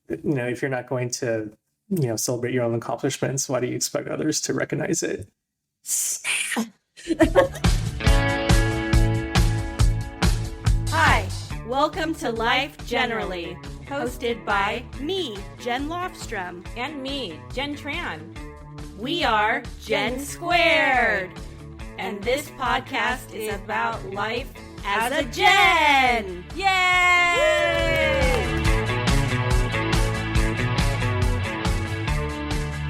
if you're not going to, celebrate your own accomplishments, why do you expect others to recognize it? Hi, welcome to Life Generally, hosted by me, Jen Lofstrom, and me, Jen Tran. We are Gen Squared, and this podcast is about life as a Gen. Yay!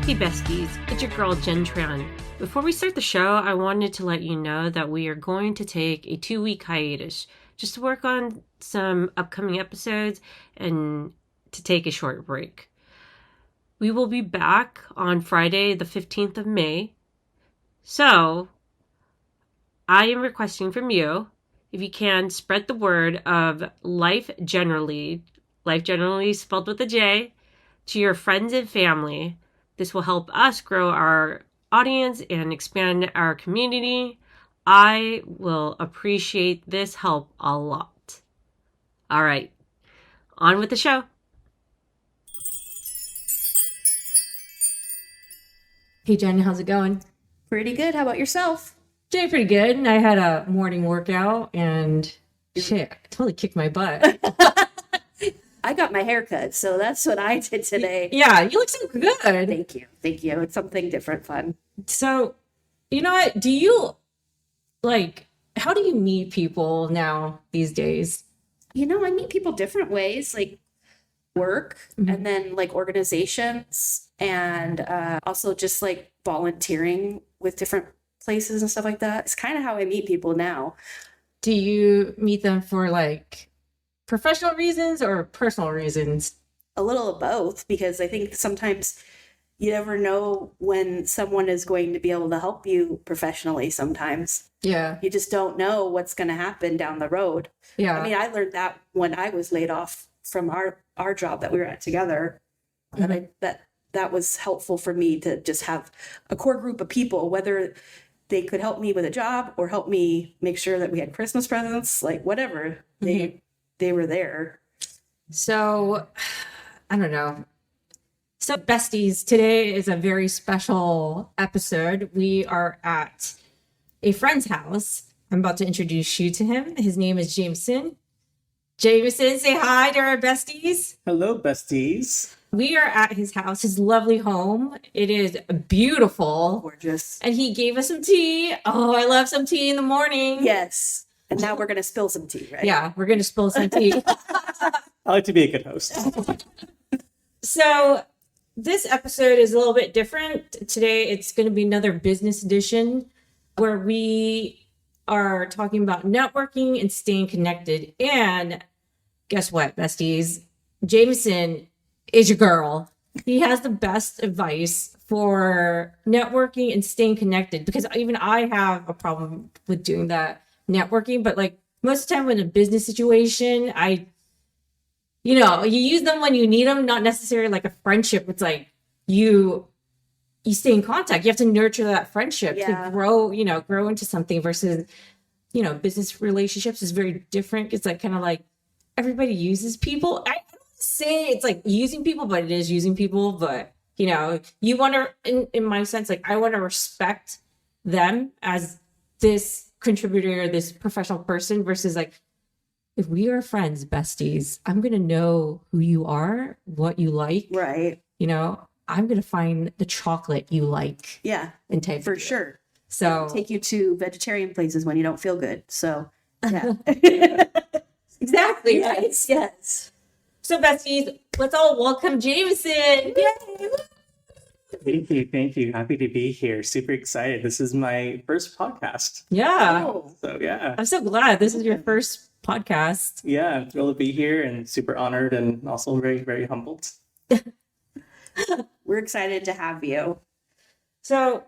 Hey besties, it's your girl Jen Tran. Before we start the show, I wanted to let you know that we are going to take a 2-week hiatus just to work on some upcoming episodes and to take a short break. We will be back on Friday, the 15th of May. So, I am requesting from you, if you can, spread the word of Life Generally spelled with a J, to your friends and family. This will help us grow our audience and expand our community. I will appreciate this help a lot. All right, on with the show. Hey Jen, how's it going? Pretty good. How about yourself? Doing pretty good. I had a morning workout and shit, I totally kicked my butt. I got my hair cut, so that's what I did today. Yeah, you look so good. Thank you. It's something different, fun. So, you know what? How do you meet people now these days? I meet people different ways, like work, and then like organizations, and also just like volunteering with different places and stuff like that. It's kind of how I meet people now. Do you meet them for like professional reasons or personal reasons? A little of both, because I think sometimes you never know when someone is going to be able to help you professionally sometimes. Yeah. You just don't know what's going to happen down the road. Yeah. I mean, I learned that when I was laid off from our job that we were at together. And that was helpful for me to just have a core group of people, whether they could help me with a job or help me make sure that we had Christmas presents, like whatever. They were there. So, I don't know. So, besties, today is a very special episode. We are at a friend's house. I'm about to introduce you to him. His name is Jamison. Jamison, say hi to our besties. Hello, besties. We are at his house, his lovely home. It is beautiful. Gorgeous. And he gave us some tea. Oh, I love some tea in the morning. Yes. And now we're going to spill some tea, right? Yeah, we're going to spill some tea. I like to be a good host. So this episode is a little bit different. Today, it's going to be another business edition where we are talking about networking and staying connected. And guess what, besties? Jamison is your girl. He has the best advice for networking and staying connected, because even I have a problem with doing that networking. But like most of the time in a business situation, you use them when you need them, not necessarily like a friendship. It's like you stay in contact. You have to nurture that friendship to grow into something versus, business relationships is very different. It's like kind of like everybody uses people. I don't say it's like using people, but it is using people. But, you want to, in my sense, like I want to respect them as this contributor, this professional person versus like, if we are friends, besties, I'm going to know who you are, what you like. Right. I'm going to find the chocolate you like. Yeah. And take for sure. So take you to vegetarian places when you don't feel good. So yeah. Exactly. Yes. Right? Yes. So besties, let's all welcome Jamison. Yay! Thank you. Happy to be here. Super excited. This is my first podcast. Yeah. So yeah. I'm so glad this is your first podcast. Yeah, I'm thrilled to be here and super honored and also very, very humbled. We're excited to have you. So,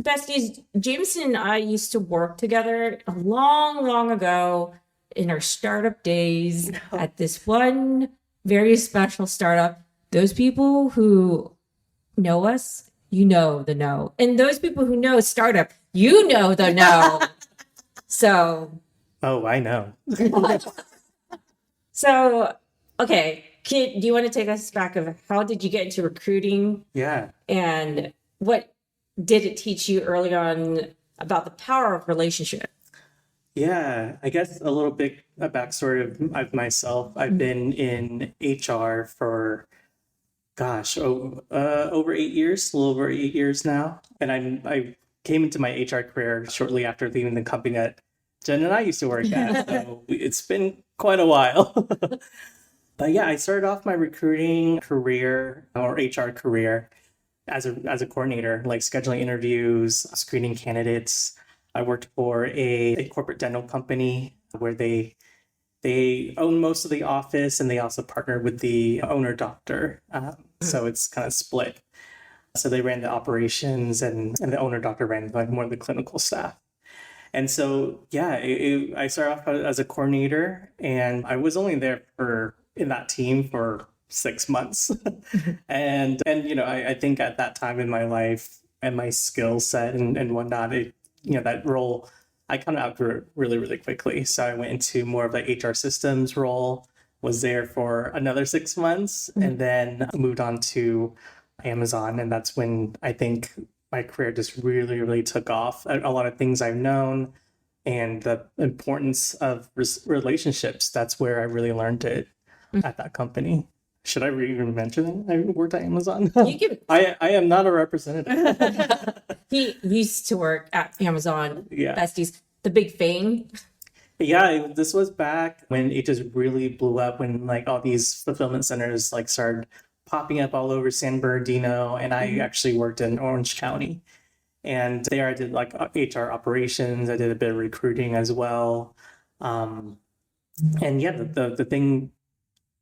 besties, Jamison and I used to work together a long, long ago in our startup days at this one very special startup. Those people who know us, you know the know. And those people who know startup, you know the know. So. Oh, I know. So, okay. Kit, do you want to take us back of how did you get into recruiting Yeah. and what did it teach you early on about the power of relationship? Yeah, I guess a little bit a backstory of myself. I've been in HR for, gosh, over 8 years, a little over 8 years now. And I came into my HR career shortly after leaving the company that Jen and I used to work at. So it's been quite a while. But yeah, I started off my recruiting career or HR career as a coordinator, like scheduling interviews, screening candidates. I worked for a corporate dental company where they own most of the office and they also partnered with the owner doctor. So it's kind of split. So they ran the operations and the owner doctor ran like more of the clinical staff. And so, yeah, I started off as a coordinator and I was only there in that team for 6 months. and I think at that time in my life and my skill set and whatnot, that role, I kind of outgrew it really, really quickly. So I went into more of the HR systems role, was there for another 6 months, and then moved on to Amazon. And that's when I think my career just really, really took off. A lot of things I've known and the importance of relationships, that's where I really learned it at that company. Should I even mention it? I worked at Amazon. You can. I am not a representative. He used to work at Amazon. Yeah. Besties, the big thing. Yeah, this was back when it just really blew up when like all these fulfillment centers like started popping up all over San Bernardino, and I actually worked in Orange County. And there I did like HR operations. I did a bit of recruiting as well. And yeah, the thing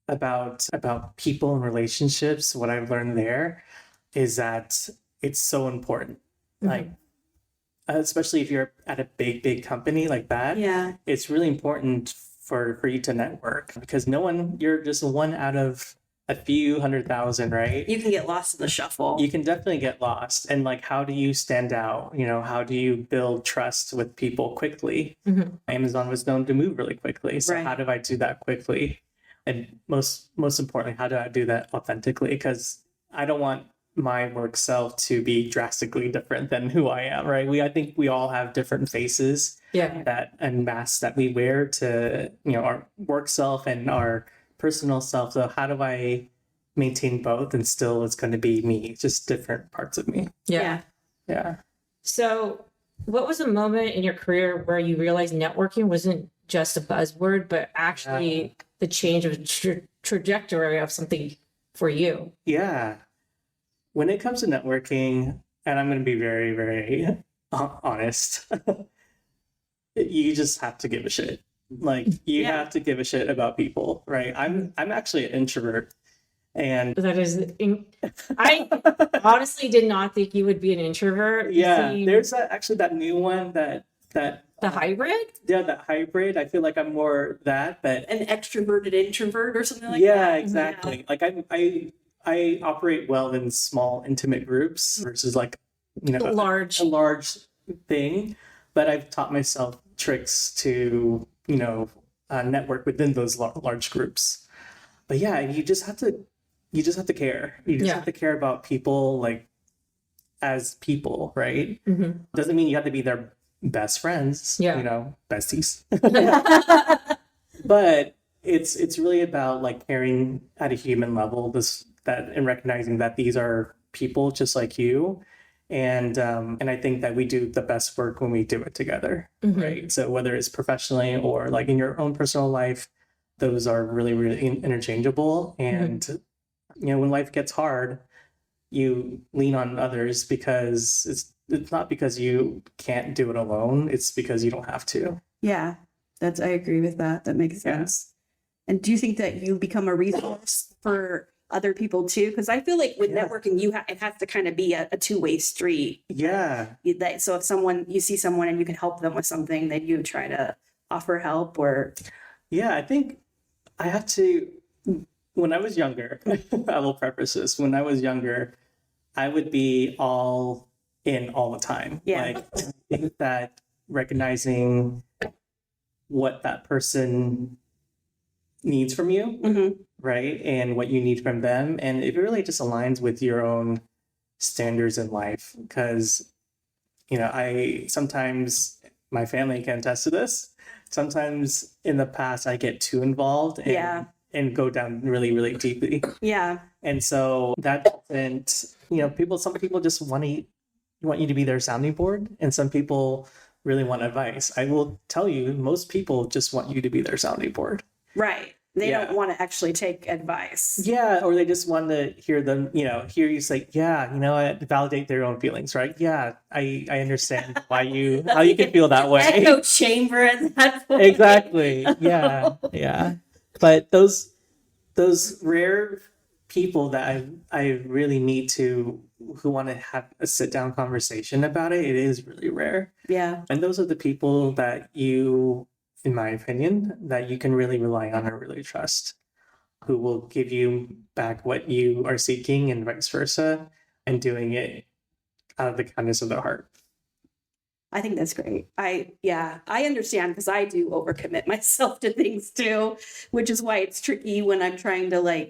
about people and relationships, what I've learned there is that it's so important. Like, especially if you're at a big company like that, Yeah. it's really important for you to network because you're just one out of a few 100,000, right? You can get lost in the shuffle. You can definitely get lost. And like, how do you stand out? How do you build trust with people quickly? Amazon was known to move really quickly. So Right. how do I do that quickly? And most importantly, how do I do that authentically? Because I don't want my work self to be drastically different than who I am, right? I think we all have different faces and masks that we wear to, our work self and our personal self. So how do I maintain both and still it's going to be me, just different parts of me? Yeah. So what was a moment in your career where you realized networking wasn't just a buzzword, but actually the change of trajectory of something for you? Yeah. When it comes to networking, and I'm going to be very, very honest, you just have to give a shit. Like you have to give a shit about people, right? I'm actually an introvert, and That is, I honestly did not think you would be an introvert. yeah, You there's actually that new one that the hybrid. yeah, that hybrid. I feel like I'm more that, but An extroverted introvert or something like yeah, that. exactly. Like I operate well in small, intimate groups versus like Large. a large thing. But I've taught myself tricks to network within those large groups. But yeah, you just have to care. You just have to care about people like as people, right? Doesn't mean you have to be their best friends. Besties. But it's really about like caring at a human level, and recognizing that these are people just like you. And I think that we do the best work when we do it together, right? So whether it's professionally or like in your own personal life, those are really, really interchangeable. And when life gets hard, you lean on others because it's not because you can't do it alone. It's because you don't have to. Yeah. I agree with that. That makes sense. And do you think that you become a resource for other people too? Because I feel like with networking, it has to kind of be a two-way street. Yeah. So if you see someone and you can help them with something, then you try to offer help or. Yeah, I think I have to, when I was younger, I will preface this, when I was younger, I would be all in all the time. Yeah. Like I think that recognizing what that person needs from you, right? And what you need from them. And it really just aligns with your own standards in life. Because, I sometimes, my family can attest to this. Sometimes in the past, I get too involved and go down really, really deeply. Yeah. And so that doesn't, some people just want you to be their sounding board. And some people really want advice. I will tell you, most people just want you to be their sounding board. Right. They don't want to actually take advice. Yeah, or they just want to hear them, hear you say, validate their own feelings, right? Yeah, I understand how you can feel that way. Echo chamber at that point. Exactly. Yeah. But those rare people that I really meet who want to have a sit down conversation about it is really rare. Yeah. And those are the people that you, in my opinion, that you can really rely on or really trust, who will give you back what you are seeking and vice versa, and doing it out of the kindness of their heart. I think that's great. I understand, because I do overcommit myself to things too, which is why it's tricky when I'm trying to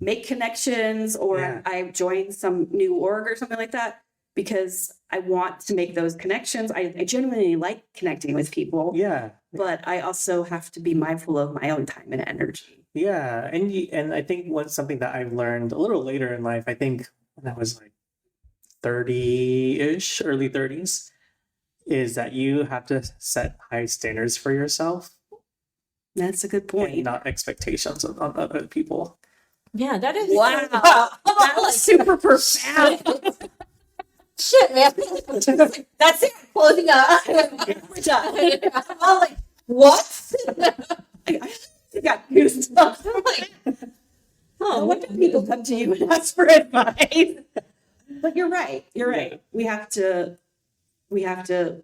make connections or I join some new org or something like that, because I want to make those connections. I genuinely like connecting with people. Yeah. But I also have to be mindful of my own time and energy. Yeah. And I think something that I've learned a little later in life, I think when I was 30-ish, early 30s, is that you have to set high standards for yourself. That's a good point. And not expectations on other people. Yeah, that is wow. That was super profound. Shit, man. That's it. Closing up. We're done. I'm like, what? I got goosebumps. I'm like, oh, what do people come to you and ask for advice? But you're right. You're right. We have to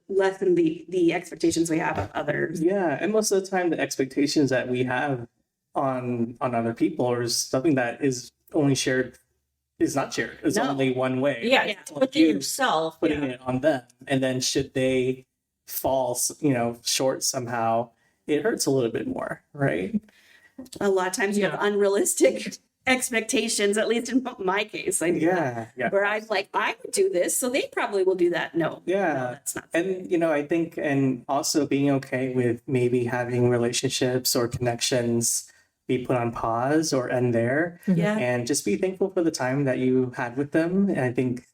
lessen the expectations we have of others. Yeah, and most of the time, the expectations that we have on other people is something that is only shared. Is not shared. It's only one way. Yeah, it's within yourself. Putting it on them. And then should they fall, short somehow, it hurts a little bit more, right? A lot of times you have unrealistic expectations, at least in my case. Where I'm like, I would do this, so they probably will do that. No, that's not. And, I think, and also being okay with maybe having relationships or connections be put on pause or end there. Yeah. And just be thankful for the time that you had with them. And I think,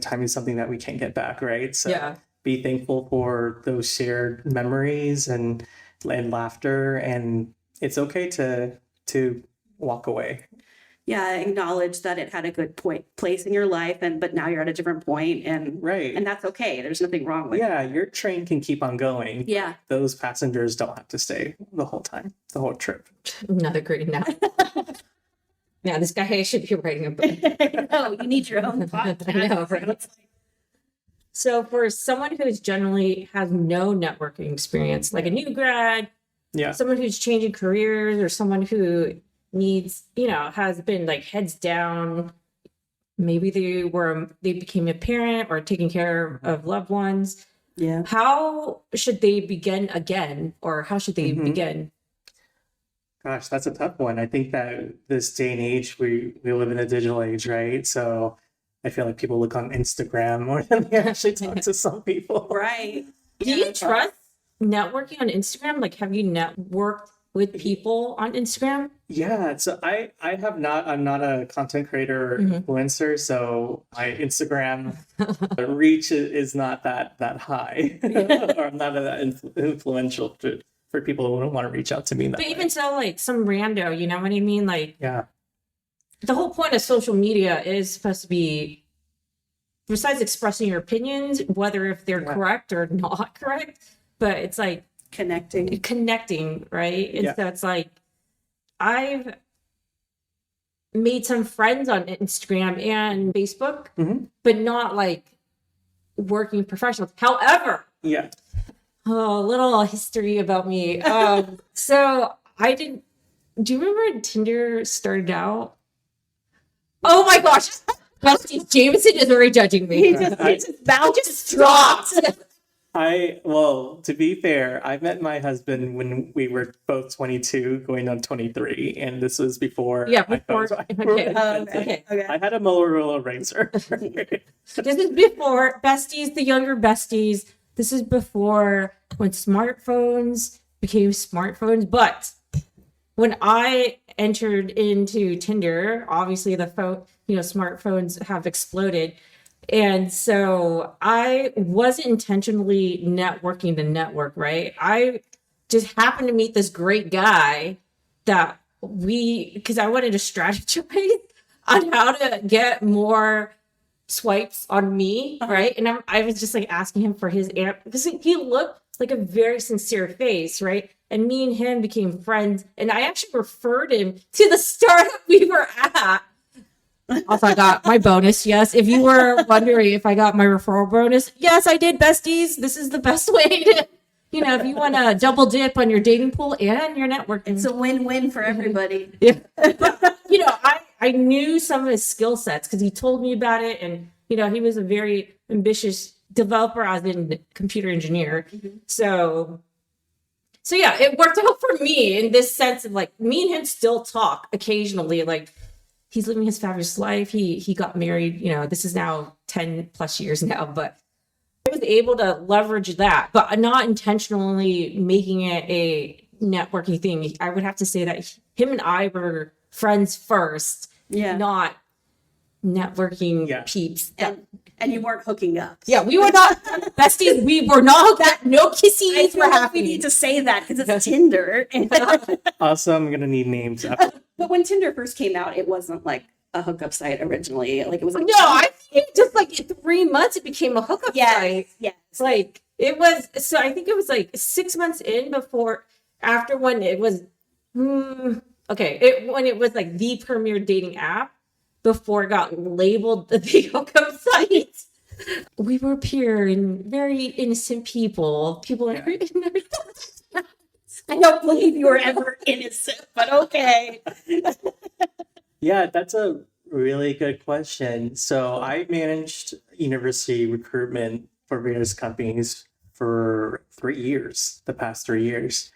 time is something that we can't get back, right? So be thankful for those shared memories and laughter. And it's okay to walk away. Yeah, acknowledge that it had a good place in your life, but now you're at a different point, and that's okay. There's nothing wrong with it. Yeah, your train can keep on going. Yeah, those passengers don't have to stay the whole time, the whole trip. Another great note. Yeah, this guy should be writing a book. No, you need your own podcast. I know, right? So for someone who generally has no networking experience, like a new grad, someone who's changing careers, or someone who needs, has been heads down, maybe they became a parent or taking care of loved ones. Yeah. How should they begin again, or how should they begin? Gosh, that's a tough one. I think that this day and age, we live in a digital age, right? So I feel like people look on Instagram more than they actually talk to some people. Right. Do you trust networking on Instagram? Have you networked with people on Instagram? Yeah, so I'm not a content creator or influencer, so my Instagram reach is not that high, or I'm not that influential for people who want to reach out to me. But even so, some rando, you know what I mean? Yeah. The whole point of social media is supposed to be, besides expressing your opinions, whether if they're correct or not correct, but it's connecting, right? And so it's I've made some friends on Instagram and Facebook, but not working professionals. However, a little history about me. So do you remember when Tinder started out? Oh my gosh. Jamison is already judging me. His mouth just dropped. Well, to be fair, I met my husband when we were both 22, going on 23, and this was before Yeah, before. iPhones Okay. were invented. Okay. I had a Motorola Razr. This is before besties, the younger besties. This is before when smartphones became smartphones. But when I entered into Tinder, obviously the phone, smartphones have exploded. And so I wasn't intentionally networking the network, right? I just happened to meet this great guy that because I wanted to strategize on how to get more swipes on me, right? And I was just like asking him for his app because he looked like a very sincere face, right? And me and him became friends. And I actually referred him to the startup we were at. Also, I got my bonus. Yes. If you were wondering if I got my referral bonus, yes, I did, besties. This is the best way to, if you want to double dip on your dating pool and your networking. It's a win-win for everybody. Yeah. I knew some of his skill sets because he told me about it. And, he was a very ambitious developer as in computer engineer. Mm-hmm. So yeah, it worked out for me in this sense of like me and him still talk occasionally. Like he's living his fabulous life. He got married, this is now 10 plus years now, but I was able to leverage that, but not intentionally making it a networking thing. I would have to say that him and I were friends first, not networking peeps. And you weren't hooking up. Yeah, we were not besties. We were not hooking up. No kissing. I feel like we need to say that because it's Tinder. Also, I'm gonna need names. But when Tinder first came out, it wasn't like a hookup site originally. Like it was like I think just like in 3 months it became a hookup site. Yes. Like it was. So I think it was like 6 months in after when it was. When it was like the premier dating app before it got labeled the big hookup site. We were pure and very innocent people. I don't believe you were ever innocent, but okay. Yeah, that's a really good question. So I managed university recruitment for various companies for 3 years, the past 3 years.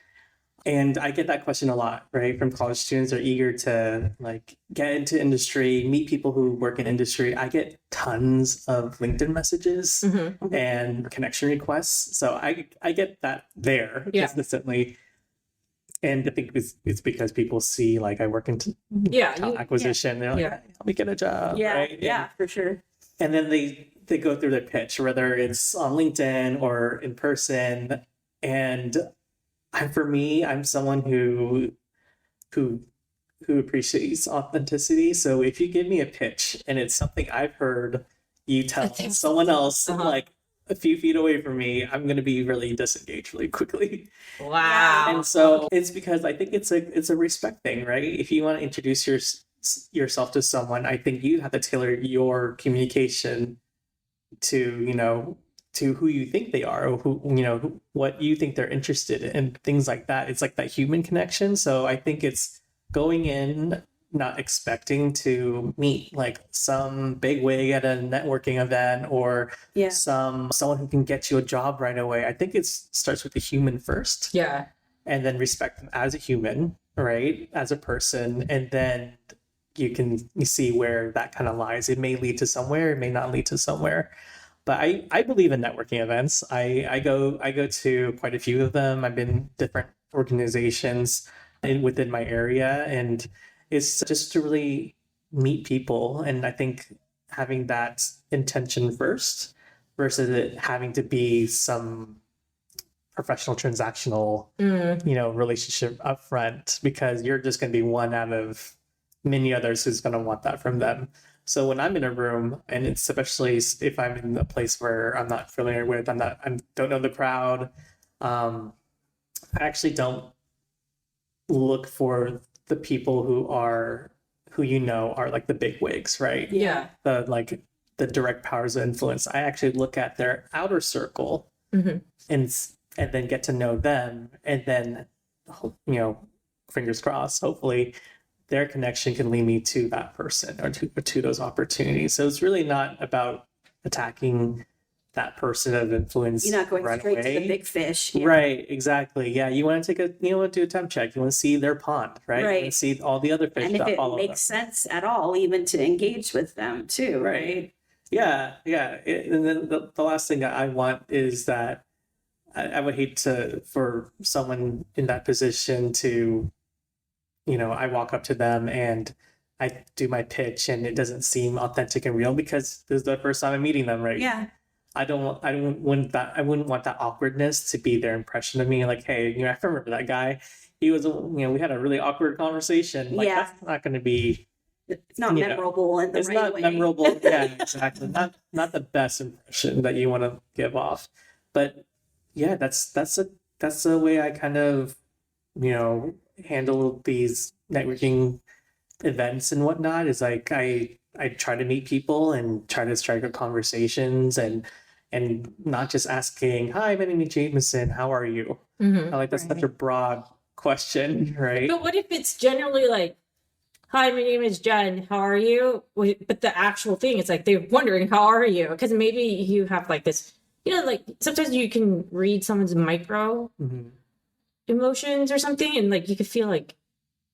And I get that question a lot, right? From college students are eager to like get into industry, meet people who work in industry. I get tons of LinkedIn messages and connection requests. So I get that there consistently. And I think it's because people see like I work in talent acquisition. They're like, "Hey, help me get a job." Right? Yeah, for sure. And then they go through their pitch, whether it's on LinkedIn or in person. And for me, I'm someone who appreciates authenticity. So if you give me a pitch and it's something I've heard you tell someone else like a few feet away from me, I'm going to be really disengaged really quickly. Wow. And so it's because I think it's a respect thing, right? If you want to introduce yourself to someone, I think you have to tailor your communication to, to who you think they are, or who, what you think they're interested in, and things like that. It's like that human connection. So I think it's going in not expecting to meet like some big wig at a networking event or someone who can get you a job right away. I think it starts with the human first. Yeah. And then respect them as a human, right? As a person. And then you see where that kind of lies. It may lead to somewhere, it may not lead to somewhere. But I believe in networking events. I go to quite a few of them. I've been different organizations within my area, and it's just to really meet people. And I think having that intention first versus it having to be some professional transactional, relationship up front, because you're just going to be one out of many others who's going to want that from them. So when I'm in a room, and it's especially if I'm in a place where I'm not familiar with, I don't know the crowd, I actually don't look for the people who are like the big wigs, right? Yeah. The direct powers of influence. I actually look at their outer circle and then get to know them, and then fingers crossed, hopefully their connection can lead me to that person or to those opportunities. So it's really not about attacking that person of influence You're not going right straight away. to the big fish. Yeah. Right, exactly. Yeah, you want to do a temp check. You want to see their pond, right? You want to Right. see all the other fish And if that it follow them. makes sense at all, even to engage with them too, right? Yeah, yeah. And then the last thing that I want is that I would hate for someone in that position to, I walk up to them and I do my pitch and it doesn't seem authentic and real because this is the first time I'm meeting them, right? Yeah. I wouldn't want that awkwardness to be their impression of me. Like, hey, I remember that guy. He was, we had a really awkward conversation. Like, Yeah. that's not going to be. It's not memorable in the It's right not way. memorable. Yeah, exactly. Not the best impression that you want to give off. But yeah, that's the way I kind of, handle these networking events and whatnot. Is like I try to meet people and try to strike up conversations and not just asking, "Hi, my name is Jamison. How are you?" Mhm. I like that's such a broad question, right? But what if it's generally like, hi, my name is Jen. How are you? But the actual thing is like they're wondering, how are you? Because maybe you have like this, like sometimes you can read someone's micro Mhm. emotions or something, and like you could feel like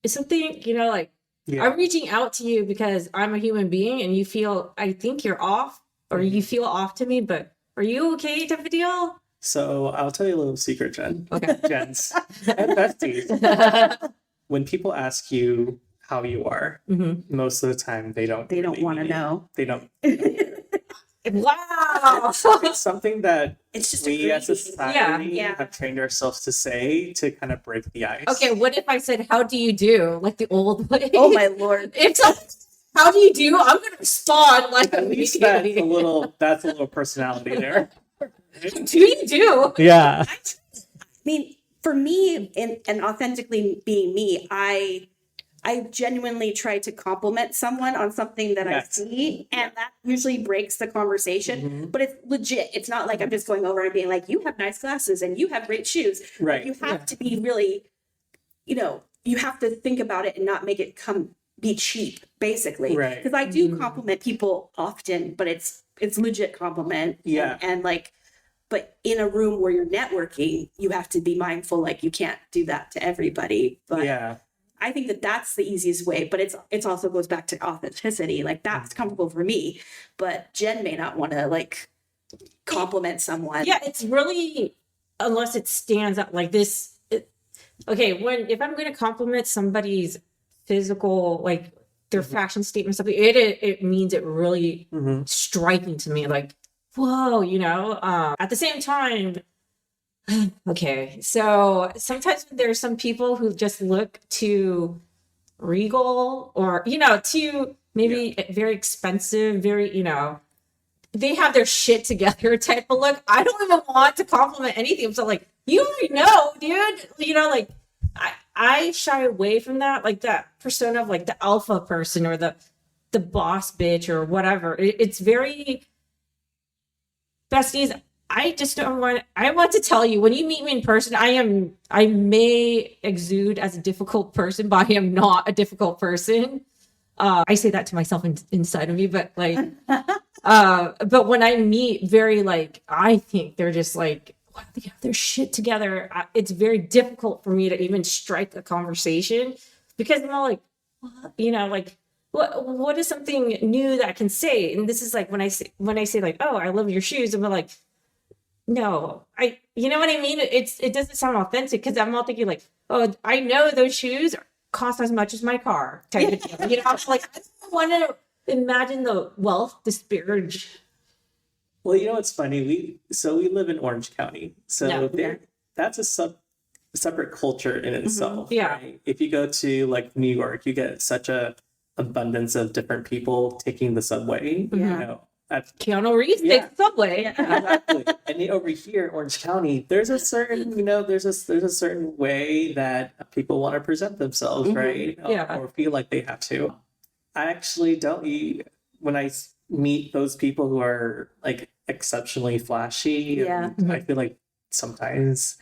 it's something, like Yeah. I'm reaching out to you because I'm a human being, and you feel I think you're off, or you feel off to me, but are you okay type of deal? So I'll tell you a little secret, Jen. Okay. Jens and besties. When people ask you how you are, most of the time they don't want to know. They don't. Wow. It's something that It's just we as a greeting. society Yeah. have trained ourselves to say to kind of break the ice. Okay, what if I said, how do you do? Like the old way. Oh my Lord. If someone says, how do you do? I'm gonna respond like At least immediately. that's a little personality there. Do you do? Yeah. I mean, for me, and authentically being me, I genuinely try to compliment someone on something that Yes. I see, and that usually breaks the conversation. Mhm. But it's legit. It's not like I'm just going over and being like, "You have nice glasses and you have great shoes." Right. You have to be really, you have to think about it and not make it be cheap, basically. Right. Because I do compliment people often, but it's legit compliment. Yeah. And like. But in a room where you're networking, you have to be mindful, like you can't do that to everybody. But Yeah. I think that that's the easiest way, but it's also goes back to authenticity. Like that's comfortable for me, but Jen may not want to like compliment someone. Yeah, it's really, unless it stands out like this. Okay, if I'm going to compliment somebody's physical, like their fashion statement, something, it means it really striking to me. Like, whoa, At the same time, okay, so sometimes there's some people who just look too regal or, too maybe very expensive, very, they have their shit together type of look. I don't even want to compliment anything. So like, you already know, dude, like I shy away from that, like that persona of like the alpha person or the boss bitch or whatever. It's very besties. I just don't want. I want to tell you when you meet me in person, I may exude as a difficult person, but I am not a difficult person. I say that to myself inside of me, but like, but when I meet very like, I think they're just like, wow, they have their shit together. It's very difficult for me to even strike a conversation because I'm all like, like. What is something new that I can say? And this is like when I say like, oh, I love your shoes, and we're like, no, you know what I mean? It doesn't sound authentic because I'm all thinking like, oh, I know those shoes cost as much as my car type of deal. I'm like, I don't want to imagine the wealth disparage. Well, it's funny. We live in Orange County, so that's a separate culture in itself. Yeah. Right? If you go to like New York, you get such a abundance of different people taking the subway. That's Keanu Reeves takes the subway. exactly. And over here, Orange County, there's a certain, there's a certain way that people want to present themselves, right? Yeah. Or feel like they have to. I actually don't. When I meet those people who are like exceptionally flashy, I feel like sometimes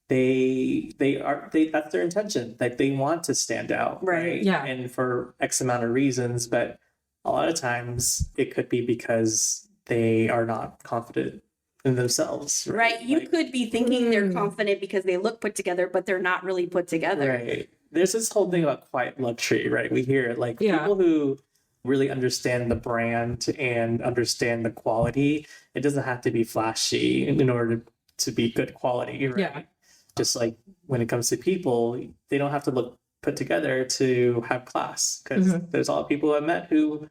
that's their intention, like they want to stand out, right? Yeah. And for X amount of reasons, but a lot of times it could be because they are not confident in themselves. Right. You Like, could be thinking they're confident because they look put together, but they're not really put together. right. There's this whole thing about quiet luxury, right? We hear it like Yeah. people who really understand the brand and understand the quality. It doesn't have to be flashy in order to be good quality, right? Yeah. Just like when it comes to people, they don't have to look put together to have class, because there's a lot of people I've met who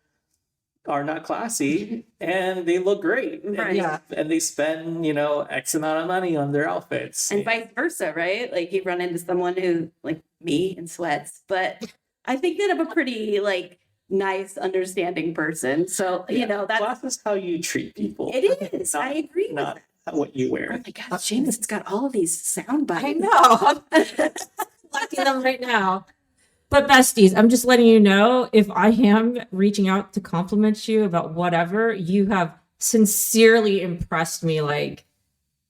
are not classy and they look great. Right. Yeah. And they spend, X amount of money on their outfits. And vice versa, right? Like you run into someone who, like me, in sweats, but I think that I'm a pretty like nice, understanding person. So that's class is how you treat people. it is. Not- I agree with Not that. what you Oh wear. my gosh, James, it's got all of these sound bites. I know. I'm collecting them right now. But besties, I'm just letting you know, if I am reaching out to compliment you about whatever, you have sincerely impressed me. Like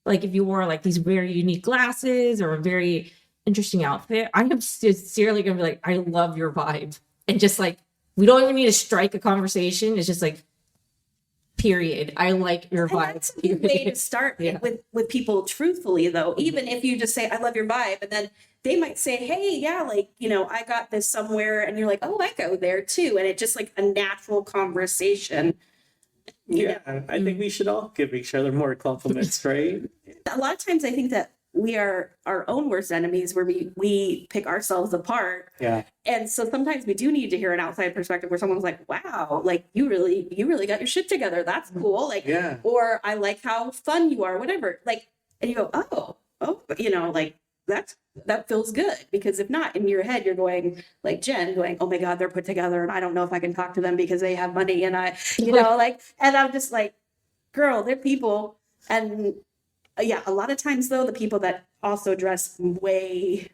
if you wore like these very unique glasses or a very interesting outfit, I am sincerely gonna be like, I love your vibe. And just like, we don't even need to strike a conversation. It's just like, period. I like your And vibe. that's a good way to start Yeah. with people truthfully, though. Even if you just say, I love your vibe, and then they might say, hey, yeah, like, I got this somewhere, and you're like, oh, I go there too. And it's just like a natural conversation. Yeah, I think we should all give each other more compliments, right? A lot of times I think that we are our own worst enemies where we pick ourselves apart. Yeah. And so sometimes we do need to hear an outside perspective where someone's like, wow, like you really got your shit together. That's cool. Like, Yeah. or I like how fun you are, whatever. Like, and you go, oh, like that feels good. Because if not, in your head, you're going like Jen going, oh my God, they're put together. And I don't know if I can talk to them because they have money. And and I'm just like, girl, they're people. And yeah, a lot of times though, the people that also dress way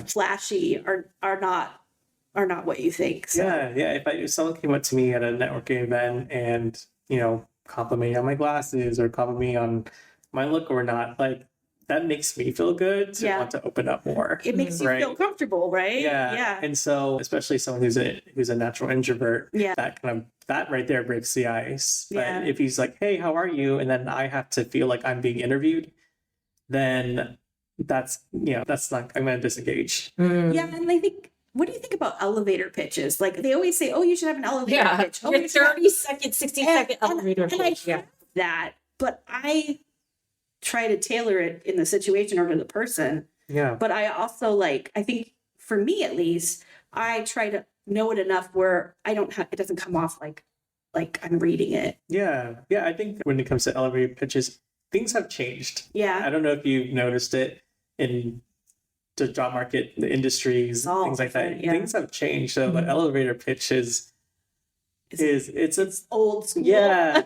flashy are not what you think. So. Yeah. If someone came up to me at a networking event and compliment me on my glasses or compliment me on my look or not, like that makes me feel good to want to open up more. It makes you feel comfortable, right? Yeah. And so, especially someone who's a natural introvert, that right there breaks the ice. Yeah. But if he's like, hey, how are you? And then I have to feel like I'm being interviewed, then that's not, I'm going to disengage. Yeah. And I think, what do you think about elevator pitches? Like they always say, oh, you should have an elevator pitch. Oh, your 30-second, 60-second elevator pitch. And I have that, but I try to tailor it in the situation or to the person. Yeah. But I also I think for me at least, I try to know it enough where it doesn't come off like I'm reading it. Yeah. Yeah. I think when it comes to elevator pitches, things have changed. Yeah. I don't know if you've noticed it in the job market, the industries, things like that. Yeah. Things have changed. So the elevator pitch it's old school. Yeah.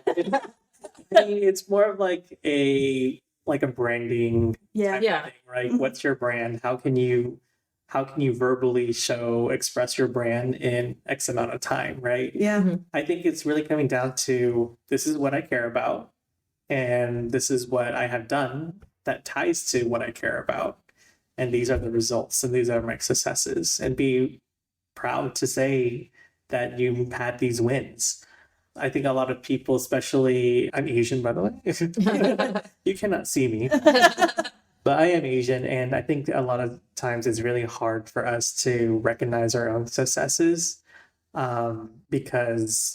It's more of like a branding type of thing, right? What's your brand? How can you verbally express your brand in X amount of time, right? Yeah. I think it's really coming down to, this is what I care about, and this is what I have done that ties to what I care about, and these are the results, and these are my successes, and be proud to say that you had these wins. I think a lot of people, especially, I'm Asian, by the way. You cannot see me. But I am Asian, and I think a lot of times it's really hard for us to recognize our own successes because,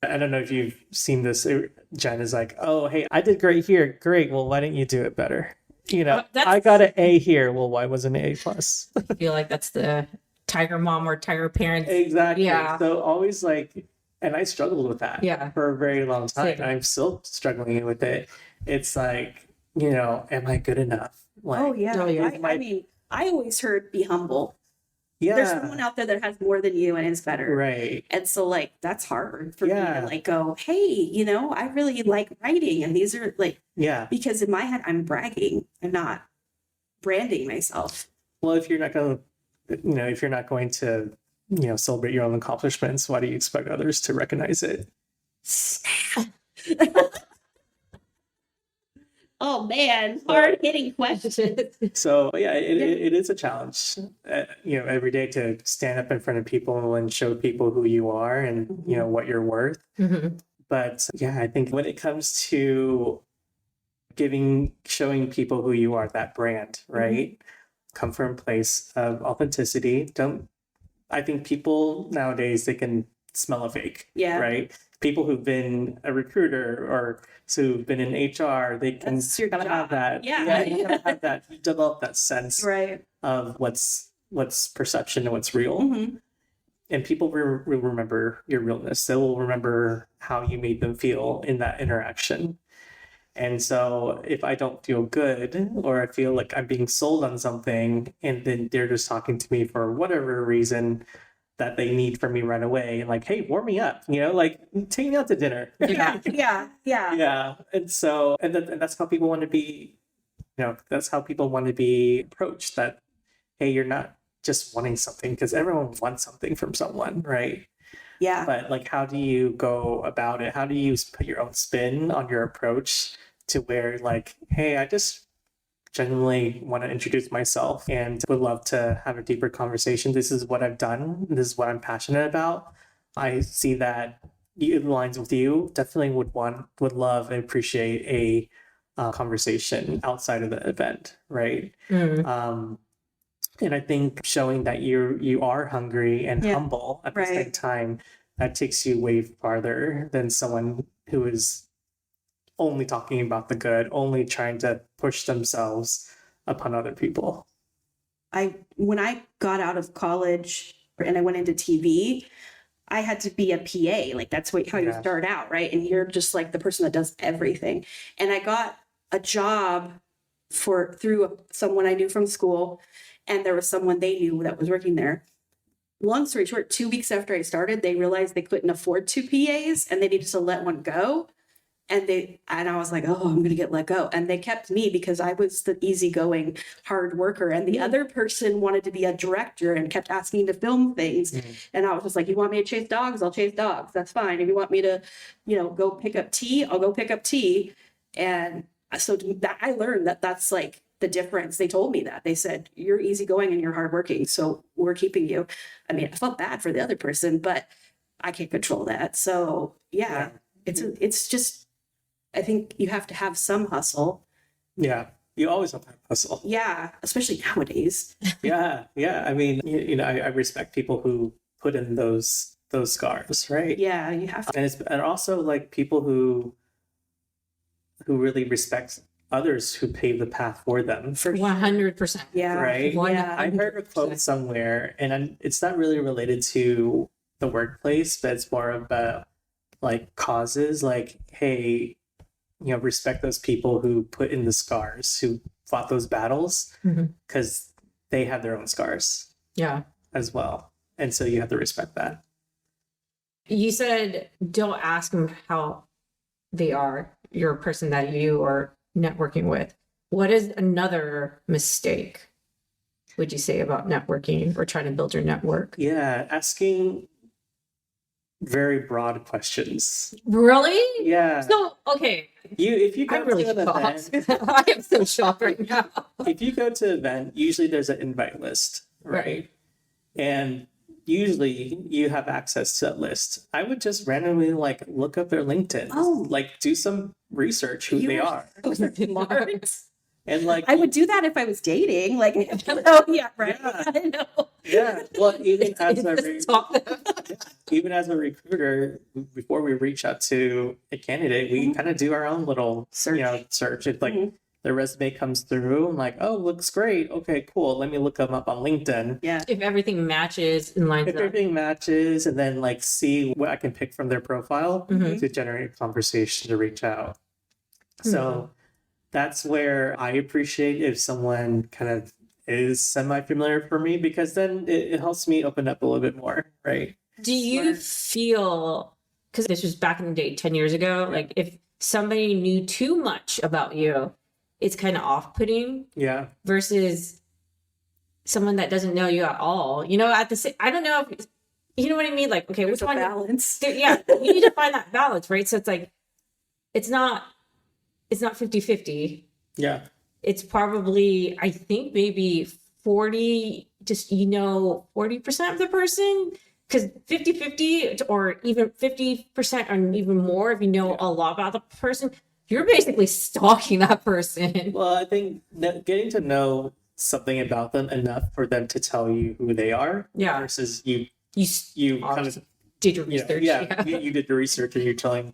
I don't know if you've seen this. Jen is like, oh, hey, I did great here. Great. Well, why didn't you do it better? I got an A here. Well, why wasn't it A plus? I feel like that's the tiger mom or tiger parents. Exactly. Yeah. So always and I struggled with that for a very long time. Same. I'm still struggling with it. It's like, am I good enough? Like, Oh yeah. yeah. I mean, I always heard be humble. yeah, There's someone out there that has more than you and is better. right. And so that's hard for me Yeah. to go, hey, I really like writing. And these are Yeah. because in my head, I'm bragging. I'm not branding myself. Well, if you're not going to, celebrate your own accomplishments, why do you expect others to recognize it? Oh man, hard hitting question. So yeah, it is a challenge, every day to stand up in front of people and show people who you are and, what you're worth. Mhm. But yeah, I think when it comes to showing people who you are, that brand, right? Come from a place of authenticity. I think people nowadays, they can smell a fake, Yeah. right? People who've been a recruiter or who've been in HR, they can That's your kind of job. have that. Yeah. You kind of have that, you develop that sense Right. of what's perception and what's real. Mm-hmm. And people will remember your realness. They will remember how you made them feel in that interaction. And so if I don't feel good, or I feel like I'm being sold on something, and then they're just talking to me for whatever reason that they need from me right away, like, hey, warm me up, like take me out to dinner. Yeah. Yeah. Yeah. Yeah. And so, and that's how people want to be, that's how people want to be approached, that, hey, you're not just wanting something, because everyone wants something from someone, right? Yeah. But like, how do you go about it? How do you put your own spin on your approach to where, like, hey, I just genuinely want to introduce myself and would love to have a deeper conversation. This is what I've done. This is what I'm passionate about. I see that it aligns with you. Definitely would love and appreciate a conversation outside of the event, right? And I think showing that you are hungry and humble at the same time, that takes you way farther than someone who is only talking about the good, only trying to push themselves upon other people. When I got out of college and I went into TV, I had to be a PA. Like that's how you start out, right? And you're just like the person that does everything. And I got a job through someone I knew from school. And there was someone they knew that was working there. Long story short, 2 weeks after I started, they realized they couldn't afford 2 PAs and they needed to let one go. And I was like, oh, I'm going to get let go. And they kept me because I was the easygoing hard worker. And the other person wanted to be a director and kept asking to film things. And I was just like, you want me to chase dogs? I'll chase dogs. That's fine. If you want me to, go pick up tea, I'll go pick up tea. And so I learned that that's like the difference. They told me that. They said, you're easygoing and you're hardworking, so we're keeping you. I mean, I felt bad for the other person, but I can't control that. So it's just, I think you have to have some hustle. Yeah, you always have to have hustle. Yeah, especially nowadays. Yeah. I mean, I respect people who put in those scars, right? Yeah, you have to. And also like people who really respect others who pave the path for them. For 100%. Yeah. Right? Yeah. I heard a quote somewhere, and it's not really related to the workplace, but it's more about like causes, like, hey, respect those people who put in the scars, who fought those battles, because they have their own scars as well. And so you have to respect that. You said don't ask them how they are, your person that you are networking with. What is another mistake, would you say, about networking or trying to build your network? Yeah, asking very broad questions. Really? Yeah. So, okay. If you go I'm really to an shocked. event, I am so shocked right now. if you go to an event, usually there's an invite list, right? And usually you have access to that list. I would just randomly like look up their LinkedIn, like do some research who they are. Smart. And like I would do that if I was dating. Like, oh yeah, right. Yeah. I know. Yeah. Well, even as a recruiter, before we reach out to a candidate, we kind of do our own little search. It's like their resume comes through and like, oh, looks great. Okay, cool. Let me look them up on LinkedIn. Yeah. If everything matches and lines If up. everything matches, and then like see what I can pick from their profile to generate a conversation to reach out. So that's where I appreciate if someone kind of is semi-familiar for me, because then it helps me open up a little bit more, right? Do you feel, because this was back in the day, 10 years ago, like if somebody knew too much about you, it's kind of off-putting Yeah. versus someone that doesn't know you at all. I don't know if, you know what I mean? Like, okay, There's which a one? balance. Yeah, you need to find that balance, right? So it's like, it's not 50-50. Yeah. It's probably, I think maybe 40, just, 40% of the person, because 50-50 or even 50% or even more, if you know a lot about the person, you're basically stalking that person. Well, I think getting to know something about them enough for them to tell you who they are Yeah. versus You kind of did your you know, research. you did the research and you're telling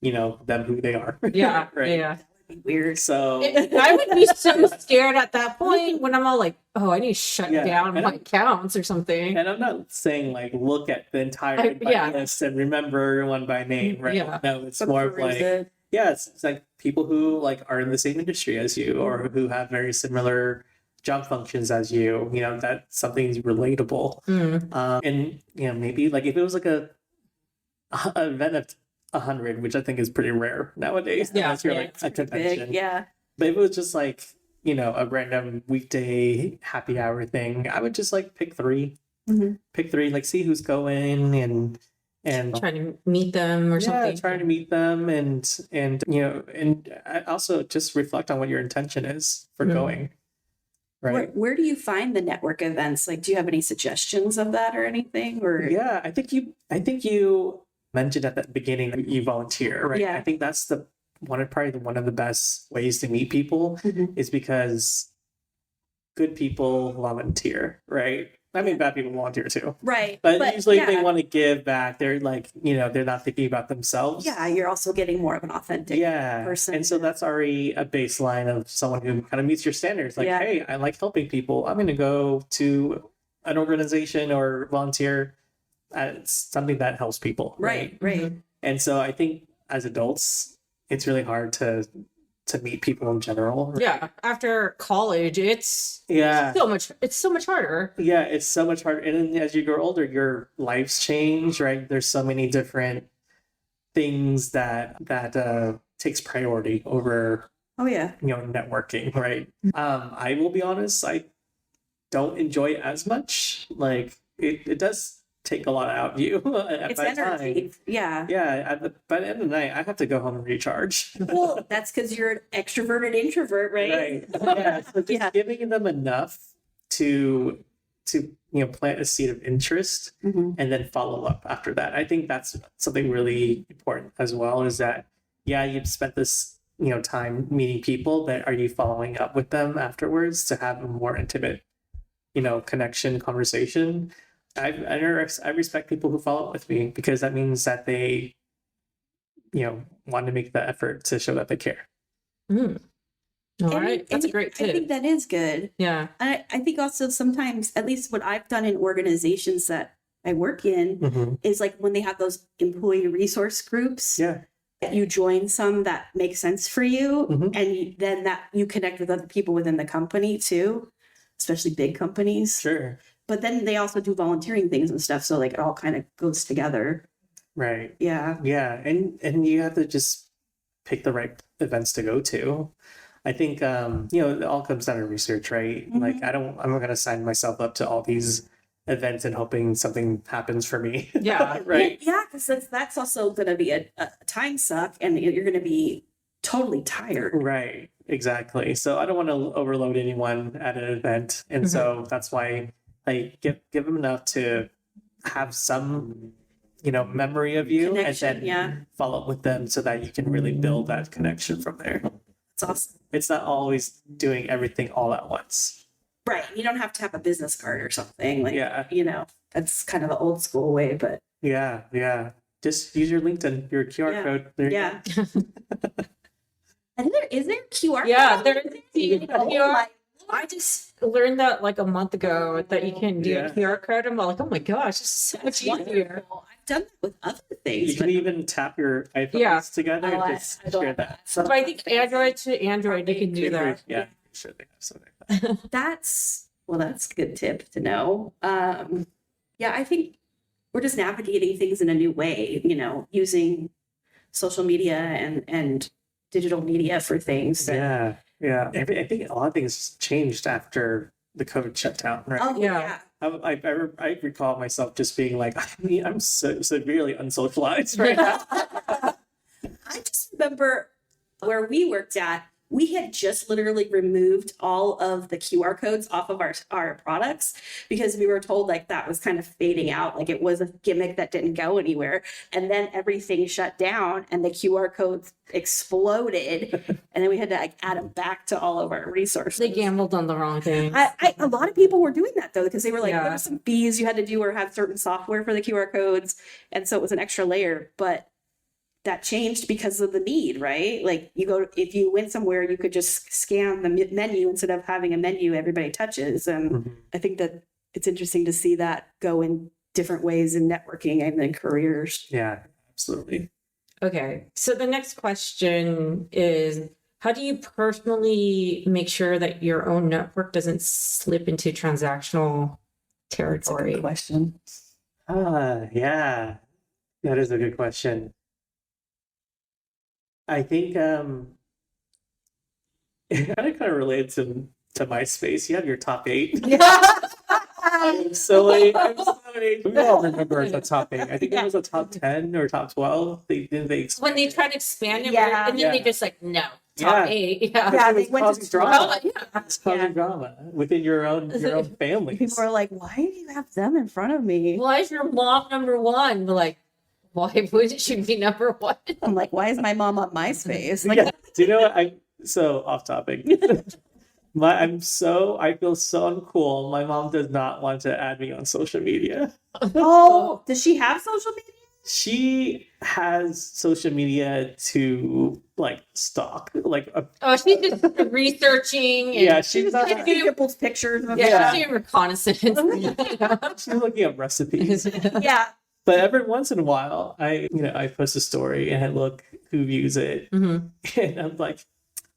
them who they are. Yeah. Right. Yeah. Weird. So I would be so scared at that point when I'm all like, oh, I need to shut Yeah, down and my accounts or something. and I'm not saying like look at the entire yeah. list and remember everyone by name, right? Yeah. No, it's But more of peruse like it. it's like people who like are in the same industry as you or who have very similar job functions as you. That something's relatable. And maybe like if it was like a event of 100, which I think is pretty rare nowadays, Yeah, unless you're yeah, like a convention. Big, yeah. But if it was just like a random weekday happy hour thing, I would just like pick 3, like see who's going and Trying to meet them or something. trying to meet them and I also just reflect on what your intention is for going. Right. Where do you find the network events? Like, do you have any suggestions of that or anything? Or Yeah, I think you mentioned at the beginning that you volunteer, right? Yeah. I think that's probably one of the best ways to meet people is because good people volunteer, right? I mean, bad people volunteer too. right, But usually if they yeah. want to give back, they're like, they're not thinking about themselves. Yeah, you're also getting more of an authentic person. And so that's already a baseline of someone who kind of meets your standards. Like, Yeah. hey, I like helping people. I'm going to go to an organization or volunteer at something that helps people. Right. And so I think as adults, it's really hard to meet people in general. Right? Yeah. After college, it's so much harder. Yeah, it's so much harder. And then as you grow older, your lives change, right? There's so many different things that takes priority over Oh yeah. networking, right? I will be honest, I don't enjoy it as much. Like it does take a lot out of you at It's that energy. time. Yeah. By the end of the night, I have to go home and recharge. Well, that's because you're an extroverted introvert, right? Yeah. So just Yeah. giving them enough to plant a seed of interest Mhm. and then follow up after that. I think that's something really important as well, is that you've spent this time meeting people, but are you following up with them afterwards to have a more intimate connection, conversation? I respect people who follow up with me because that means that they want to make the effort to show that they care. All right. That's a great I think tip. that is good. Yeah. I think also sometimes, at least what I've done in organizations that I work in, is like when they have those employee resource groups. Yeah. You join some that make sense for you, and then that you connect with other people within the company too, especially big companies. Sure. But then they also do volunteering things and stuff, so like it all kind of goes together. Right. Yeah. Yeah, and you have to just pick the right events to go to. I think it all comes down to research, right? Like I'm not going to sign myself up to all these events and hoping something happens for me. Yeah. Right. Yeah, because that's also going to be a time suck, and you're going to be totally tired. Right. Exactly. So I don't want to overload anyone at an event, and so that's why I give them enough to have some memory of you, Connection, and then follow up with them so that you can really build that connection from there. It's awesome. It's not always doing everything all at once. Right. You don't have to have a business card or something. Like, Yeah. That's kind of the old school way, but Yeah. Just use your LinkedIn, your QR code. There you go. And is there QR Yeah, code? there's the Oh QR. my- I just learned that like a month ago that you can do a QR code. I'm like, oh my gosh, this is so much easier. Wonderful. I've done that with other things. You can but even tap your iPhones together and just I don't share have that. So But I think Android to Android, you can do that. Yeah, sure they have something like that. that's a good tip to know. I think we're just navigating things in a new way, using social media and digital media for things. Yeah. I think a lot of things changed after the COVID shutdown, right? Oh Yeah. yeah. I recall myself just being like, I'm so severely unsocialized right now. I just remember where we worked at, we had just literally removed all of the QR codes off of our products because we were told like that was kind of fading out. Like it was a gimmick that didn't go anywhere. And then everything shut down and the QR codes exploded. And then we had to like add them back to all of our resources. They gambled on the wrong thing. A lot of people were doing that though, because they were like, Yeah. there were some fees you had to do or have certain software for the QR codes. And so it was an extra layer, but that changed because of the need, right? Like if you went somewhere, you could just scan the menu instead of having a menu everybody touches. And I think that it's interesting to see that go in different ways in networking and in careers. Yeah, absolutely. Okay. So the next question is, how do you personally make sure that your own network doesn't slip into transactional That's a territory? good question. Yeah, that is a good question. I think it kind of related to MySpace. You have your top 8. I'm silly. We all remember the top 8. I think it was a top 10 or top 12. They When they try to expand it, Yeah. and then they Yeah. just like, no, top Yeah. 8. Yeah. Yeah, It they was went causing to drama. Yeah. It's causing drama within your own families. People are like, why do you have them in front of me? Why is your mom number 1? We're like, why wouldn't she be number 1? I'm like, why is my mom on MySpace? Like, Yeah. Do you know what? So off topic. I feel so uncool. My mom does not want to add me on social media. oh, does she have social media? She has social media to like stalk, like Oh, she's just researching. And yeah, she's not. Yeah. People's pictures of yeah, them. she's doing reconnaissance. She's looking up recipes. Yeah. But every once in a while, I post a story and I look who views it, Mm-hmm. and I'm like,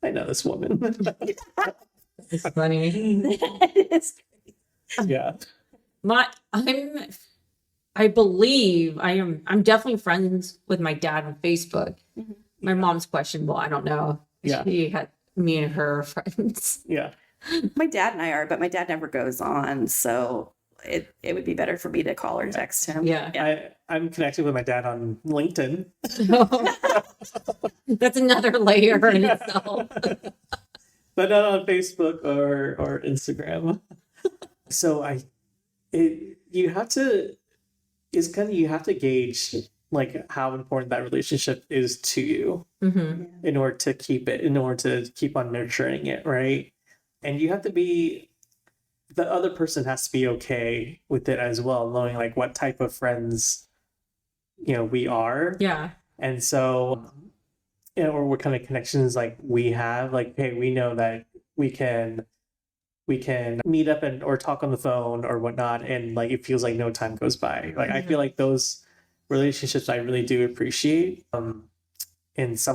I know this woman. It's funny. It's Yeah. I believe I'm definitely friends with my dad on Facebook. Mhm. My mom's questionable. I don't know. Yeah. She had me and her are friends. Yeah. my dad and I are, but my dad never goes on, so it would be better for me to call or text him. Yeah. I'm connected with my dad on LinkedIn. That's another layer in itself. But not on Facebook or Instagram. So you have to gauge like how important that relationship is to you Mm-hmm. in order to keep on nurturing it, right? And the other person has to be okay with it as well, knowing like what type of friends we are. Yeah. And so or what kind of connections like we have, like, hey, we know that we can meet up or talk on the phone or whatnot, and like it feels like no time goes by. Like I feel like those relationships I really do appreciate, and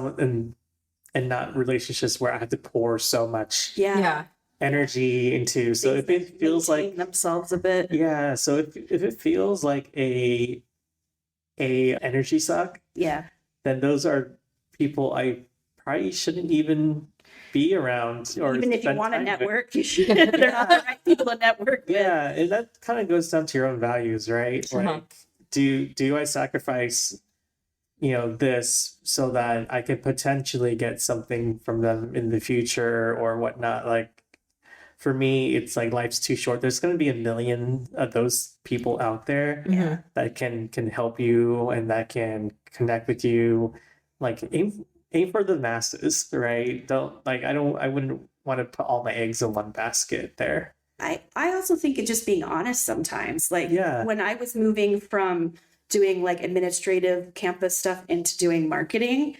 not relationships where I have to pour so much Yeah. energy into. So if it feels Maintain like themselves a bit. yeah, so if it feels like a energy suck, Yeah. then those are people I probably shouldn't even be around. Or Even if you spend want to time with. network, you should. They're not the right people to network with. Yeah, and that kind of goes down to your own values, right? Uh-huh. Like, do I sacrifice, this so that I could potentially get something from them in the future or whatnot? Like, for me, it's like life's too short. There's going to be a million of those people out there Mhm. that can help you and that can connect with you. Like, aim for the masses, right? I wouldn't want to put all my eggs in one basket there. I also think it's just being honest sometimes. Like Yeah. when I was moving from doing like administrative campus stuff into doing marketing,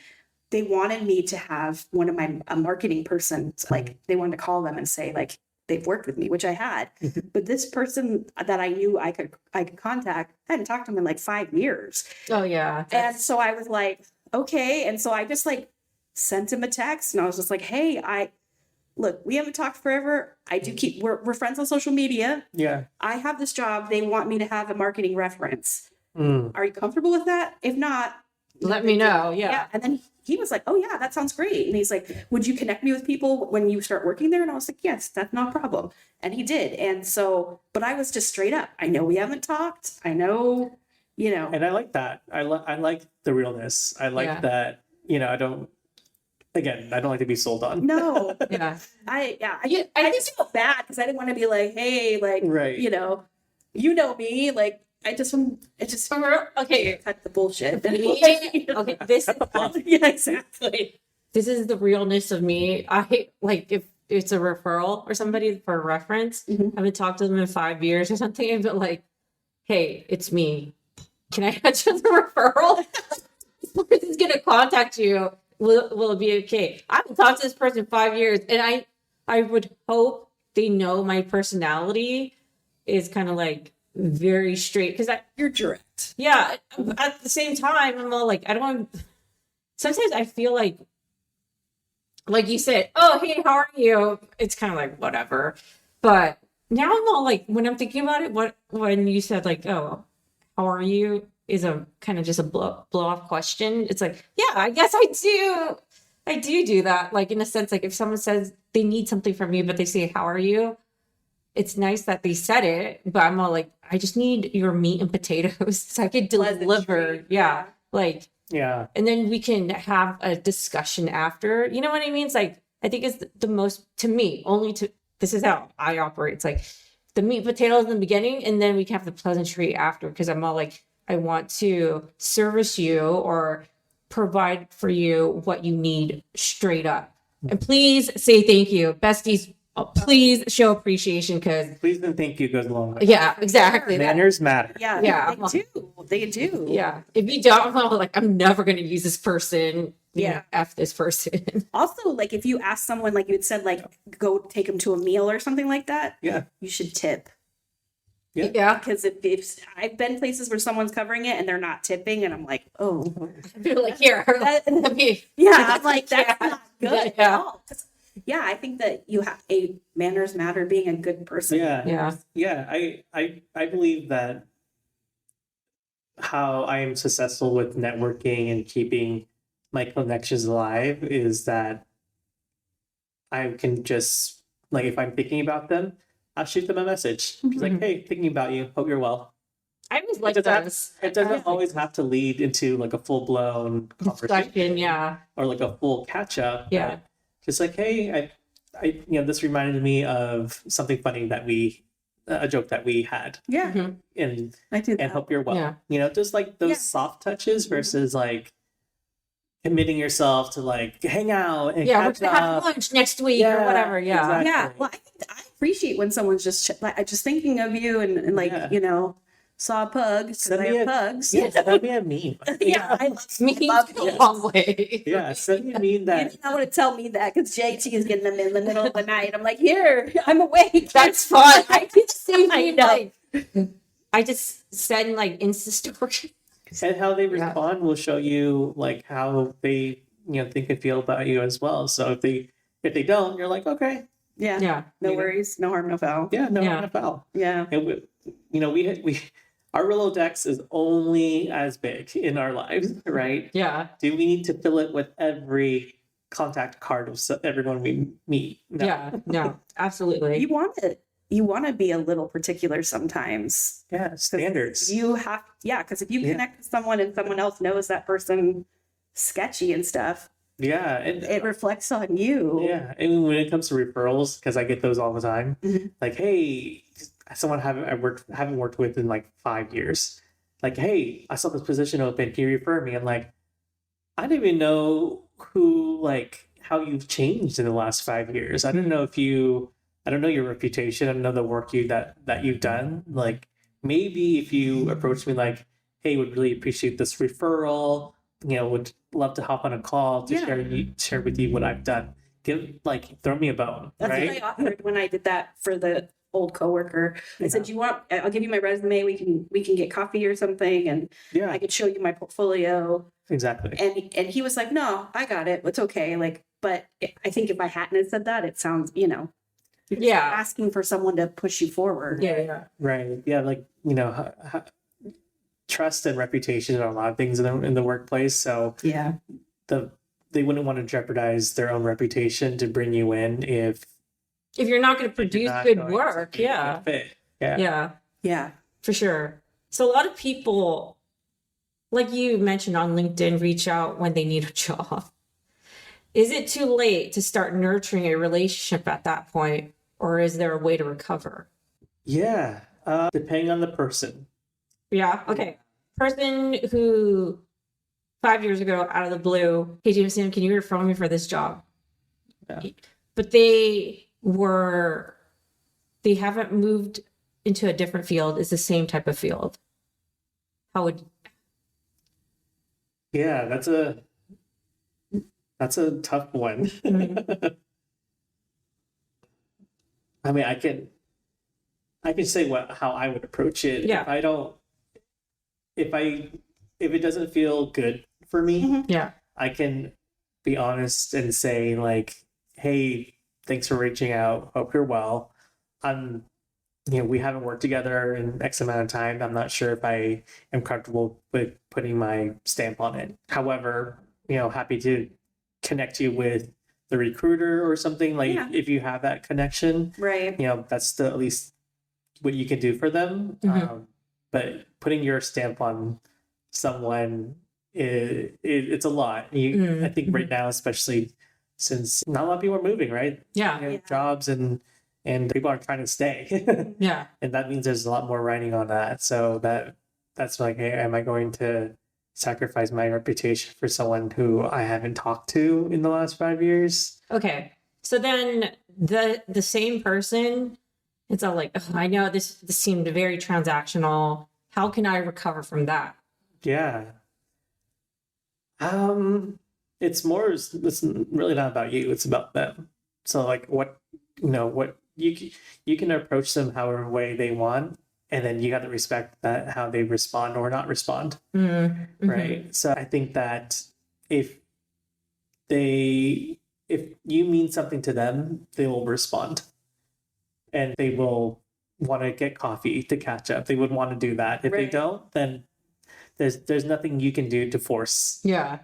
they wanted me to have a marketing person, like they wanted to call them and say like they've worked with me, which I had. But this person that I knew I could contact, I hadn't talked to him in like 5 years. Oh yeah. And so I was like, okay. And so I just like sent him a text and I was just like, hey, look, we haven't talked forever. We're friends on social media. Yeah. I have this job. They want me to have a marketing reference. Mm. Are you comfortable with that? If not, Let me know. Yeah. And then he was like, oh yeah, that sounds great. And he's like, would you connect me with people when you start working there? And I was like, yes, that's not a problem. And he did. And so, but I was just straight up. I know we haven't talked. I know, And I like that. I like the realness. I like Yeah. that, I don't again, I don't like to be sold on. No, Yeah. I Yeah, I just felt bad because I didn't want to be like, hey, like, Right. you know me, like, I just Okay. cut the bullshit. Okay. This Yeah, exactly. this is the realness of me. I like if it's a referral or somebody for a reference, Mhm. I haven't talked to them in 5 years or something, but like, hey, it's me. Can I add you as a referral? This person's gonna contact you. Will it be okay? I haven't talked to this person in 5 years, and I would hope they know my personality is kind of like very straight because You're direct. yeah. At the same time, I'm all like, I don't want. Sometimes I feel like you said, oh, hey, how are you? It's kind of like whatever. But now I'm all like, when I'm thinking about it, when you said like, oh, how are you? Is a kind of just a blow off question. It's like, yeah, I guess I do. I do that. Like in a sense, like if someone says they need something from you, but they say, how are you? It's nice that they said it, but I'm all like, I just need your meat and potatoes so I could deliver. Pleasantry. Yeah. Like, Yeah. and then we can have a discussion after. You know what I mean? It's like, I think it's the most, to me, this is how I operate. It's like the meat and potatoes in the beginning, and then we can have the pleasantry after, because I'm all like, I want to service you or provide for you what you need straight up. And please say thank you. Besties, please show appreciation because, Please and thank you goes a long way. yeah, exactly. that. Manners matter. Yeah, Yeah. they do. Yeah. If you don't, I'm like, I'm never going to use this person. Yeah. F this person. Also, like if you ask someone, like you had said, like go take them to a meal or something like that, Yeah. you should tip. Yeah. Yeah. Because if I've been places where someone's covering it and they're not tipping, and I'm like, oh, I feel like, here, let me. yeah, I'm like, that's Yeah. not good Yeah. at all. 'Cause, yeah, I think that you have manners matter, being a good person. Yeah. Yeah. I believe that how I am successful with networking and keeping my connections alive is that I can just, like, if I'm thinking about them, I'll shoot them a message. Just like, Mhm. hey, thinking about you. Hope you're well. I was like It doesn't have- this. It doesn't always have to lead into like a full blown conversation Discussion, yeah. or like a full catch up. Yeah. Just like, hey, this reminded me of something funny that a joke that we had, Yeah, Mhm. and I do that. and hope you're well. Yeah. Just like those Yeah. soft touches versus like committing yourself to like hang out and Yeah, we're catch going to have up. lunch next week or Yeah, whatever. Yeah. exactly. Yeah, well, I appreciate when someone's just just thinking of you and like Yeah. saw a pug because Send I me have a- pugs. Yeah, send me a meme. Yeah, I Me love a memes. long way. Yeah, send me a meme You that didn't want to tell me that because JT is getting them in the middle of the night. I'm like, here, I'm awake. That's fun. I do the same I thing. know. Like, I just send like Insta stories. and how they Yeah. respond will show you like how they think and feel about you as well. So if they don't, you're like, okay, Yeah, Yeah. no You know. worries, no harm, no foul. yeah, no Yeah. NFL. Yeah, And we our Rolodex is only as big in our lives, right? Yeah. Do we need to fill it with every contact card of everyone we meet? No. Yeah. No, absolutely. you want to be a little particular sometimes. Yeah, standards. You have, because if you Yeah. connect with someone and someone else knows that person sketchy and stuff, Yeah, and it reflects on you. yeah, I mean, when it comes to referrals, because I get those all the time. Mhm. Like, hey, someone haven't worked with in like 5 years. Like, hey, I saw this position open. Can you refer me? I'm like, I don't even know how you've changed in the last 5 years. I don't know I don't know your reputation. I don't know the work that you've done. Like, maybe if you approach me like, hey, would really appreciate this referral. Would love to hop on a call to Yeah. share with you what I've done. Throw me a bone, That's right? what I offered when I did that for the old coworker. I said, I'll give you my resume. We can get coffee or something, and Yeah, I could show you my portfolio. exactly. And he was like, no, I got it. It's okay. Like, but I think if I hadn't have said that, it sounds, you're just Yeah. asking for someone to push you forward. Yeah. Yeah. Right. Yeah. Like, trust and reputation are a lot of things in the workplace. So Yeah. they wouldn't want to jeopardize their own reputation to bring you in if If you're not going to you're produce not good going to work. be a Yeah. good fit. Yeah. Yeah. Yeah. For sure. So a lot of people, like you mentioned on LinkedIn, reach out when they need a job. is it too late to start nurturing a relationship at that point, or is there a way to recover? Yeah, depending on the person. Yeah. Okay. Person who 5 years ago, out of the blue, hey, Jamison, can you refer me for this job? Yeah. But they haven't moved into a different field. It's the same type of field. How would, Yeah, that's a tough one. I mean, I can say how I would approach it. Yeah. If it doesn't feel good for me, yeah. I can be honest and say like, hey, thanks for reaching out. Hope you're well. We haven't worked together in X amount of time. I'm not sure if I am comfortable with putting my stamp on it. However, happy to connect you with the recruiter or something, like if you have that connection, Right. That's at least what you can do for them. But putting your stamp on someone, it's a lot. I think right now, especially since not a lot of people are moving, right? Yeah. Jobs and people are trying to stay. Yeah. And that means there's a lot more writing on that. So that's like, hey, am I going to sacrifice my reputation for someone who I haven't talked to in the last 5 years? Okay. So then the same person, it's all like, "Ugh, I know this seemed very transactional. How can I recover from that?" Yeah. It's really not about you. It's about them. So like what you can approach them however way they want, and then you got to respect that how they respond or not respond. Right. So I think that if you mean something to them, they will respond, and they will want to get coffee to catch up. They would want to do that. If they Right. don't, then there's nothing you can do to force. Yeah.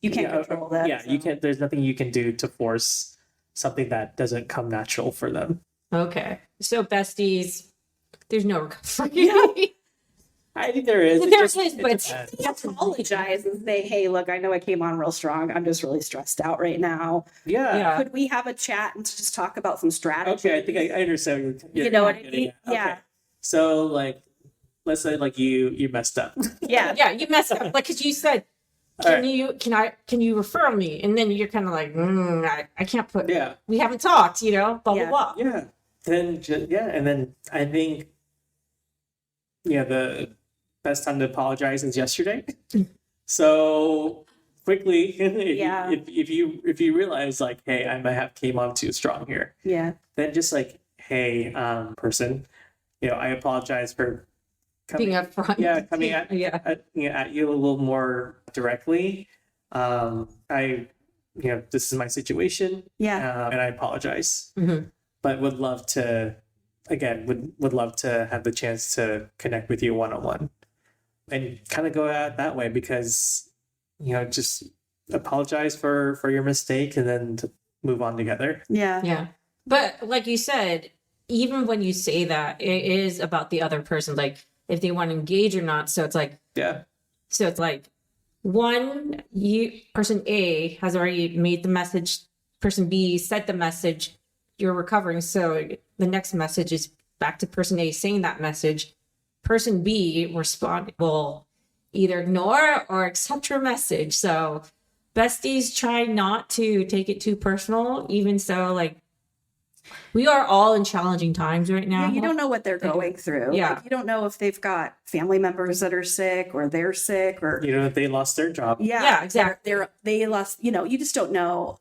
You can't control that. Yeah, you can't. There's nothing you can do to force something that doesn't come natural for them. Okay. So besties, there's no recovery. I think there is. There is, but depends. You have to apologize and say, hey, look, I know I came on real strong. I'm just really stressed out right now. Yeah. Could we have a chat and just talk about some strategies? Okay, I think I understand what You know what I getting mean? at. Yeah. Okay. So like, let's say like you messed up. Yeah. yeah, you messed up. Like, cause you said, can you refer me? And then you're kind of like, I can't put, Yeah. we haven't talked, blah, blah, Yeah. blah. Yeah. And then I think the best time to apologize is yesterday. So quickly, if you realize like, hey, I might have came on too strong here, Yeah. then just like, hey, person, I apologize for Being upfront. coming at you a little more directly. This is my situation. Yeah. And I apologize. Mhm. But would love to have the chance to connect with you one-on-one and kind of go out that way, because just apologize for your mistake and then to move on together. Yeah. Yeah. But like you said, even when you say that, it is about the other person, like if they want to engage or not. So it's like, person A has already made the message, person B said the message, you're recovering. So the next message is back to person A saying that message. Person B will either ignore or accept your message. So besties, try not to take it too personal. Even so, like, we are all in challenging times right now. Yeah, you don't know what they're going through. Yeah. Like, you don't know if they've got family members that are sick or they're sick or If they lost their job. yeah, exactly. They lost, you just don't know.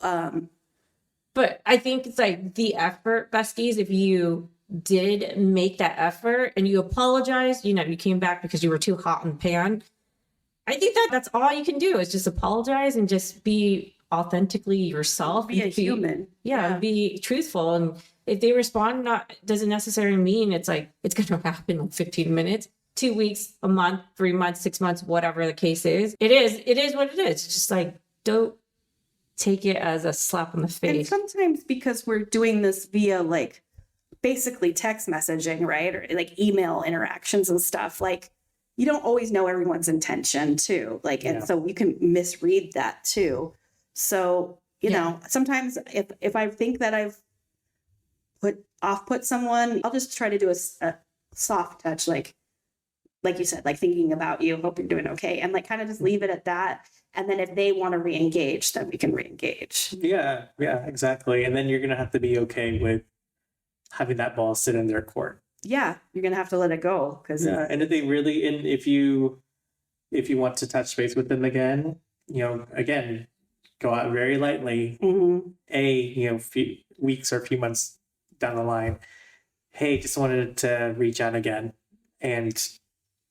But I think it's like the effort, besties, if you did make that effort and you apologize, you came back because you were too hot in the pan. I think that's all you can do is just apologize and just be authentically yourself. Be a human. Yeah, be truthful. And if they respond, doesn't necessarily mean it's like it's going to happen in 15 minutes, 2 weeks, a month, 3 months, 6 months, whatever the case is. It is what it is. It's just like, don't take it as a slap on the face. And sometimes because we're doing this via like basically text messaging, right? Or like email interactions and stuff, like you don't always know everyone's intention too. Like, and so you can misread that too. So You Yeah. know, sometimes if I think that I've put someone, I'll just try to do a soft touch, like you said, like thinking about you, hope you're doing okay, and like kind of just leave it at that. And then if they want to re-engage, then we can re-engage. Yeah, exactly. And then you're gonna have to be okay with having that ball sit in their court. Yeah, you're gonna have to let it go because Yeah, and if they really, and if you want to touch base with them again, again, go out very lightly. Few weeks or a few months down the line, hey, just wanted to reach out again. And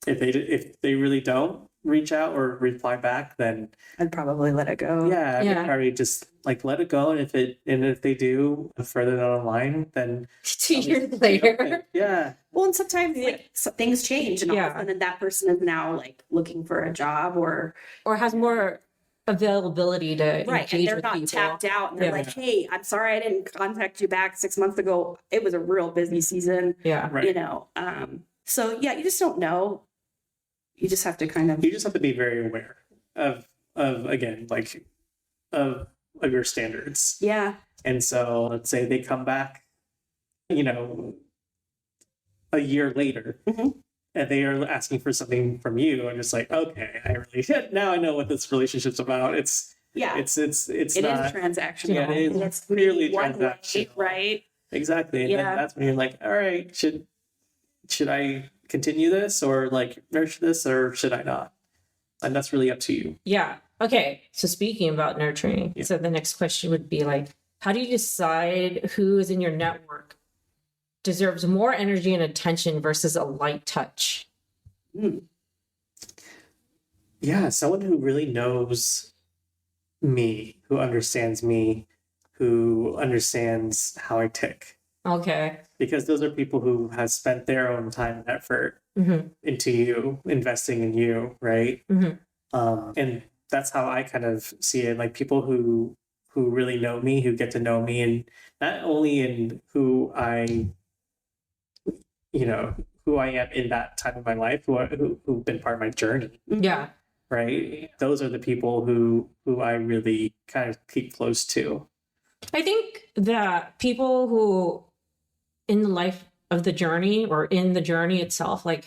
if they really don't reach out or reply back, then I'd probably let it go. I would probably just like let it go. And if they do further down the line, then 2 years later. Yeah. Well, and sometimes like things change, and all of a Yeah. sudden that person is now like looking for a job Or has more availability to right, and engage they're with not people. tapped out, and they're Yeah. like, "Hey, I'm sorry I didn't contact you back 6 months ago. It was a real busy season." Yeah. Right. You know, so yeah, you just don't know. You just have to kind of You just have to be very aware of again, like of your standards. yeah. And so let's say they come back, a year later, Mhm. and they are asking for something from you, and it's like, okay, I really now I know what this relationship's about. It's Yeah, it's it is not transactional. Yeah, it is And it's clearly one way, transactional. right? exactly. And Yeah. then that's when you're like, all right, should I continue this or like nurture this, or should I not? And that's really up to you. Yeah. Okay. So speaking about nurturing, Yeah. so the next question would be like, how do you decide who is in your network deserves more energy and attention versus a light touch? Yeah, someone who really knows me, who understands me, who understands how I tick. Okay. Because those are people who have spent their own time and effort Mm-hmm. into you, investing in you, right? Mhm. And that's how I kind of see it. Like people who really know me, who get to know me, and not only in who I am in that time of my life, who've been part of my journey, Yeah. right? Those are the people who I really kind of keep close to. I think that people who in the life of the journey or in the journey itself, like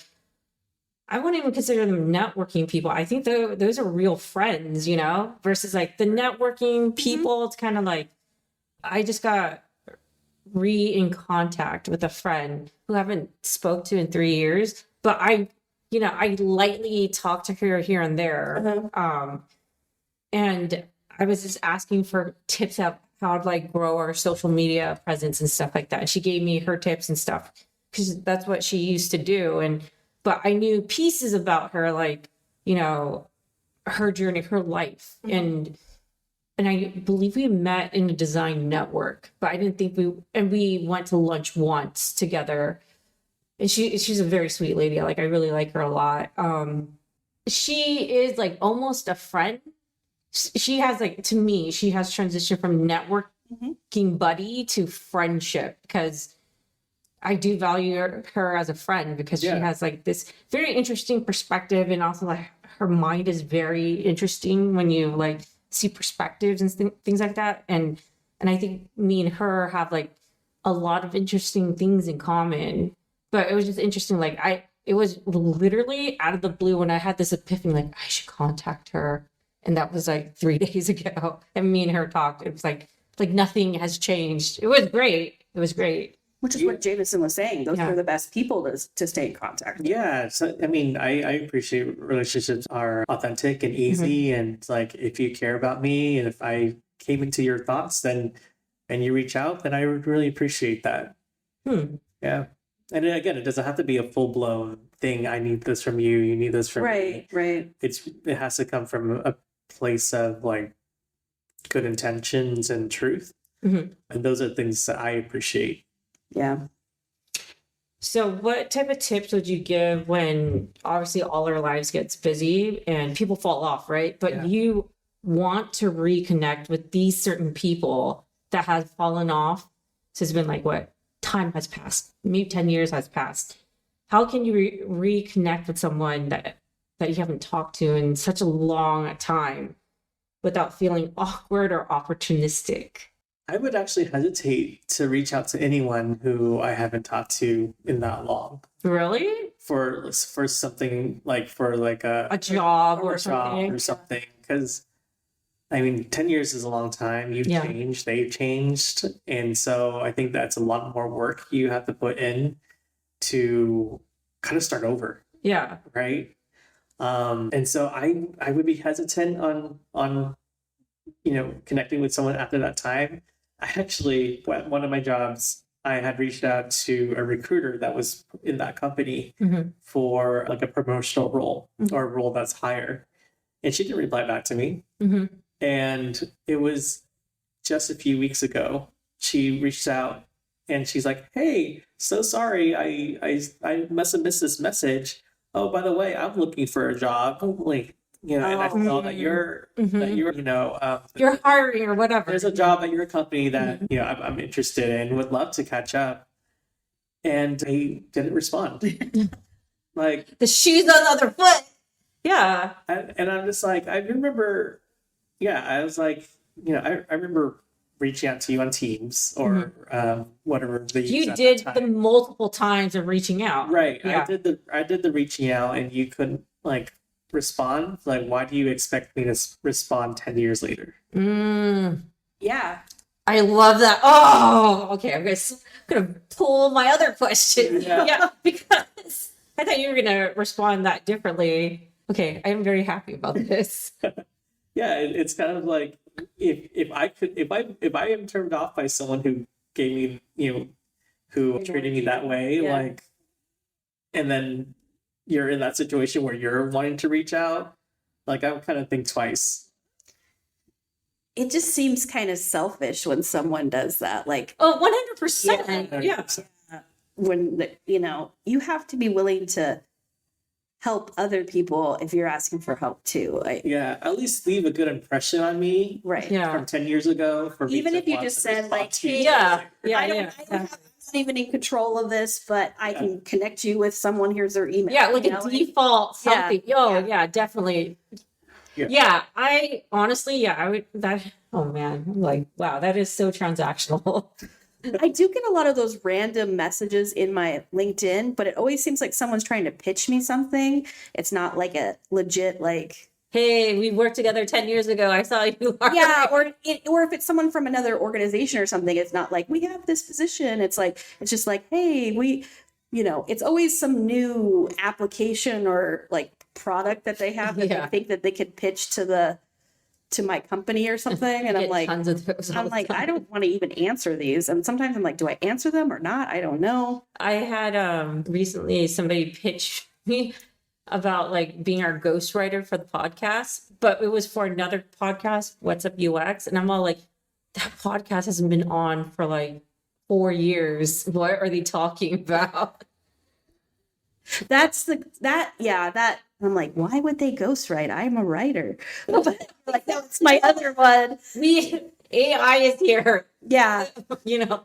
I wouldn't even consider them networking people. I think those are real friends, versus like the networking people. It's kind of like I just got in contact with a friend who I haven't spoke to in 3 years, but I lightly talk to her here and there. And I was just asking for tips of how to like grow our social media presence and stuff like that. And she gave me her tips and stuff because that's what she used to do. But I knew pieces about her, like, her journey, her life. And I believe we met in a design network, but I didn't think we went to lunch once together. And she's a very sweet lady. Like, I really like her a lot. She is like almost a friend. She has to me, she has transitioned from networking buddy to friendship because I do value her as a friend because she has like this very interesting perspective, and also like her mind is very interesting when you like see perspectives and things like that. And I think me and her have like a lot of interesting things in common. But it was just interesting. Like it was literally out of the blue when I had this epiphany, like I should contact her. And that was like 3 days ago. And me and her talked. It was like nothing has changed. It was great. It was great. Which is what Jamison was saying. Those Yeah. are the best people to stay in contact with. Yeah, so I mean, I appreciate relationships are authentic and easy, and like if you care about me, and if I came into your thoughts, and you reach out, then I would really appreciate that. Yeah, and again, it doesn't have to be a full blown thing. I need this from you. You need this from me. Right. It has to come from a place of like good intentions and truth, and those are things that I appreciate. Yeah. So what type of tips would you give when obviously all our lives gets busy and people fall off, right? But you want to reconnect with these certain people that have fallen off. So it's been like what? Time has passed. Maybe 10 years has passed. How can you reconnect with someone that you haven't talked to in such a long time? without feeling awkward or opportunistic? I would actually hesitate to reach out to anyone who I haven't talked to in that long Really? for something like A job or or a job something? or something. Because I mean, 10 years is a long time. You've Yeah. changed, they've changed, and so I think that's a lot more work you have to put in to kind of start over, Yeah. right? And so I would be hesitant on connecting with someone after that time. I actually, at one of my jobs, I had reached out to a recruiter that was in that company Mhm. for like a promotional role Mhm. or a role that's higher. And she didn't reply back to me. Mhm. And it was just a few weeks ago. She reached out and she's like, "Hey, so sorry, I must have missed this message. Oh, by the way, I'm looking for a job." I'm like, and I saw that you're You're hiring or whatever. there's a job at your company that I'm interested in, would love to catch up, and they didn't respond. Like, The shoes on the other foot. Yeah. and I'm just like, I remember, I was like, I remember reaching out to you on Teams or whatever they use You at did that the time. multiple times of reaching out. Right. Yeah. I did the reaching out, and you couldn't like respond. Like, why do you expect me to respond 10 years later? Yeah. I love that. Oh, okay. I'm gonna pull my other question. Yeah. Because I thought you were gonna respond that differently. Okay, I am very happy about this. Yeah, it's kind of like if I am turned off by someone who gave me who treated me that way, Yeah. like, and then you're in that situation where you're wanting to reach out, like, I would kind of think twice. It just seems kind of selfish when someone does that. Like, Oh, 100%. Yeah. when you have to be willing to help other people if you're asking for help too. Yeah, at least leave a good impression on me Right. Yeah. from 10 years ago. For me Even to if you want just to said, respond like, to you. hey, Yeah. Yeah. I don't, Yeah. I'm not even in control of this, but I can connect you with someone. Here's their email. Yeah, like a default Yeah. something. Oh, yeah, definitely. Yeah. Yeah, I honestly, I would oh man, I'm like, wow, that is so transactional. I do get a lot of those random messages in my LinkedIn, but it always seems like someone's trying to pitch me something. It's not like a legit, like, Hey, we worked together 10 years ago. I saw you. yeah, or if it's someone from another organization or something, it's not like we have this position. It's just like, hey, it's always some new application or like product that they have that Yeah. they think that they could pitch to my company or something. And I'm Get like, tons of those all the I time. don't want to even answer these. And sometimes I'm like, do I answer them or not? I don't know. I had recently somebody pitch me about like being our ghostwriter for the podcast, but it was for another podcast, What's Up UX, and I'm all like, that podcast hasn't been on for like 4 years. What are they talking about? I'm like, why would they ghostwrite? I'm a writer. Like, that's my other one. AI is here. Yeah. I don't know.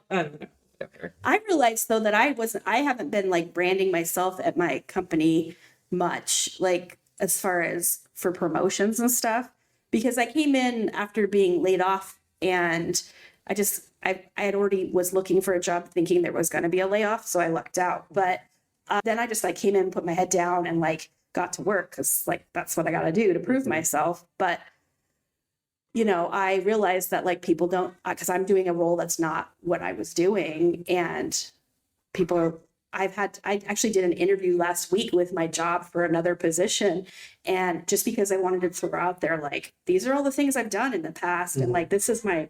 Whatever. I realized though that I haven't been like branding myself at my company much, like as far as for promotions and stuff, because I came in after being laid off and I had already was looking for a job thinking there was going to be a layoff. So I lucked out. But then I just like came in, put my head down and like got to work because like that's what I got to do to prove myself. But I realized that like people don't, because I'm doing a role that's not what I was doing, and I actually did an interview last week with my job for another position, and just because I wanted to throw out there like these are all the things I've done in the past, and like this is my,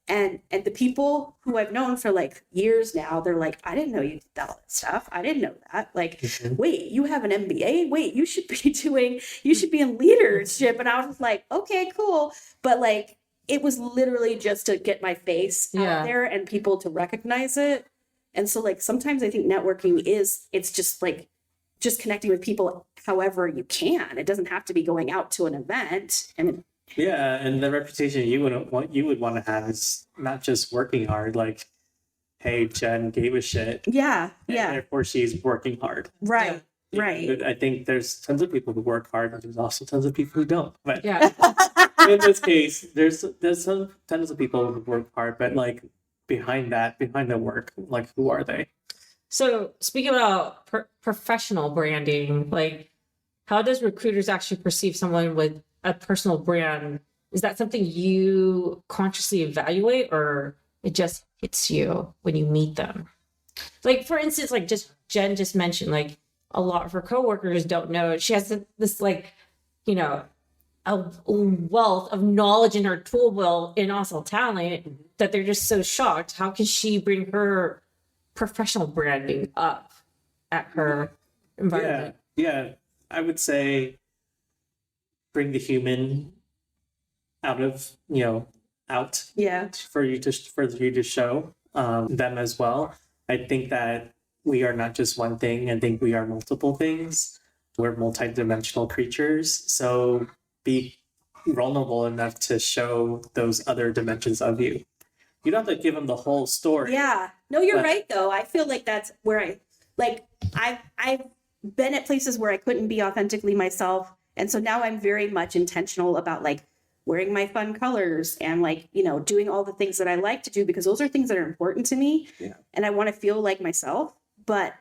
and the people who I've known for like years now, they're like, I didn't know you did all that stuff. I didn't know that. Like, wait, you have an MBA? Wait, you should be in leadership. And I was like, okay, cool. But like, it was literally just to get my face out there and people to recognize it. And so like, sometimes I think networking it's just like, just connecting with people however you can. It doesn't have to be going out to an event. And Yeah, and the reputation you would want to have is not just working hard, like, hey, Jen gave a shit. yeah. And therefore she's working hard. Right. Right. I think there's tons of people who work hard, but there's also tons of people who don't. But Yeah. in this case, there's some tons of people who work hard, but like behind the work, like who are they? So speaking about professional branding, like how does recruiters actually perceive someone with a personal brand? Is that something you consciously evaluate, or it just hits you when you meet them? Like for instance, like just Jen just mentioned, like a lot of her coworkers don't know. She has this like, you know, a wealth of knowledge in her tool belt and also talent that they're just so shocked. How can she bring her professional branding up at her environment? Yeah. I would say bring the human out Yeah. for you to show them as well. I think that we are not just one thing. I think we are multiple things. We're multidimensional creatures. So be vulnerable enough to show those other dimensions of you. You don't have to give them the whole story. Yeah. No, you're But- right though. I feel like that's where I've been at places where I couldn't be authentically myself. And so now I'm very much intentional about like wearing my fun colors and like, you know, doing all the things that I like to do because those are things that are important to me. Yeah. And I want to feel like myself, but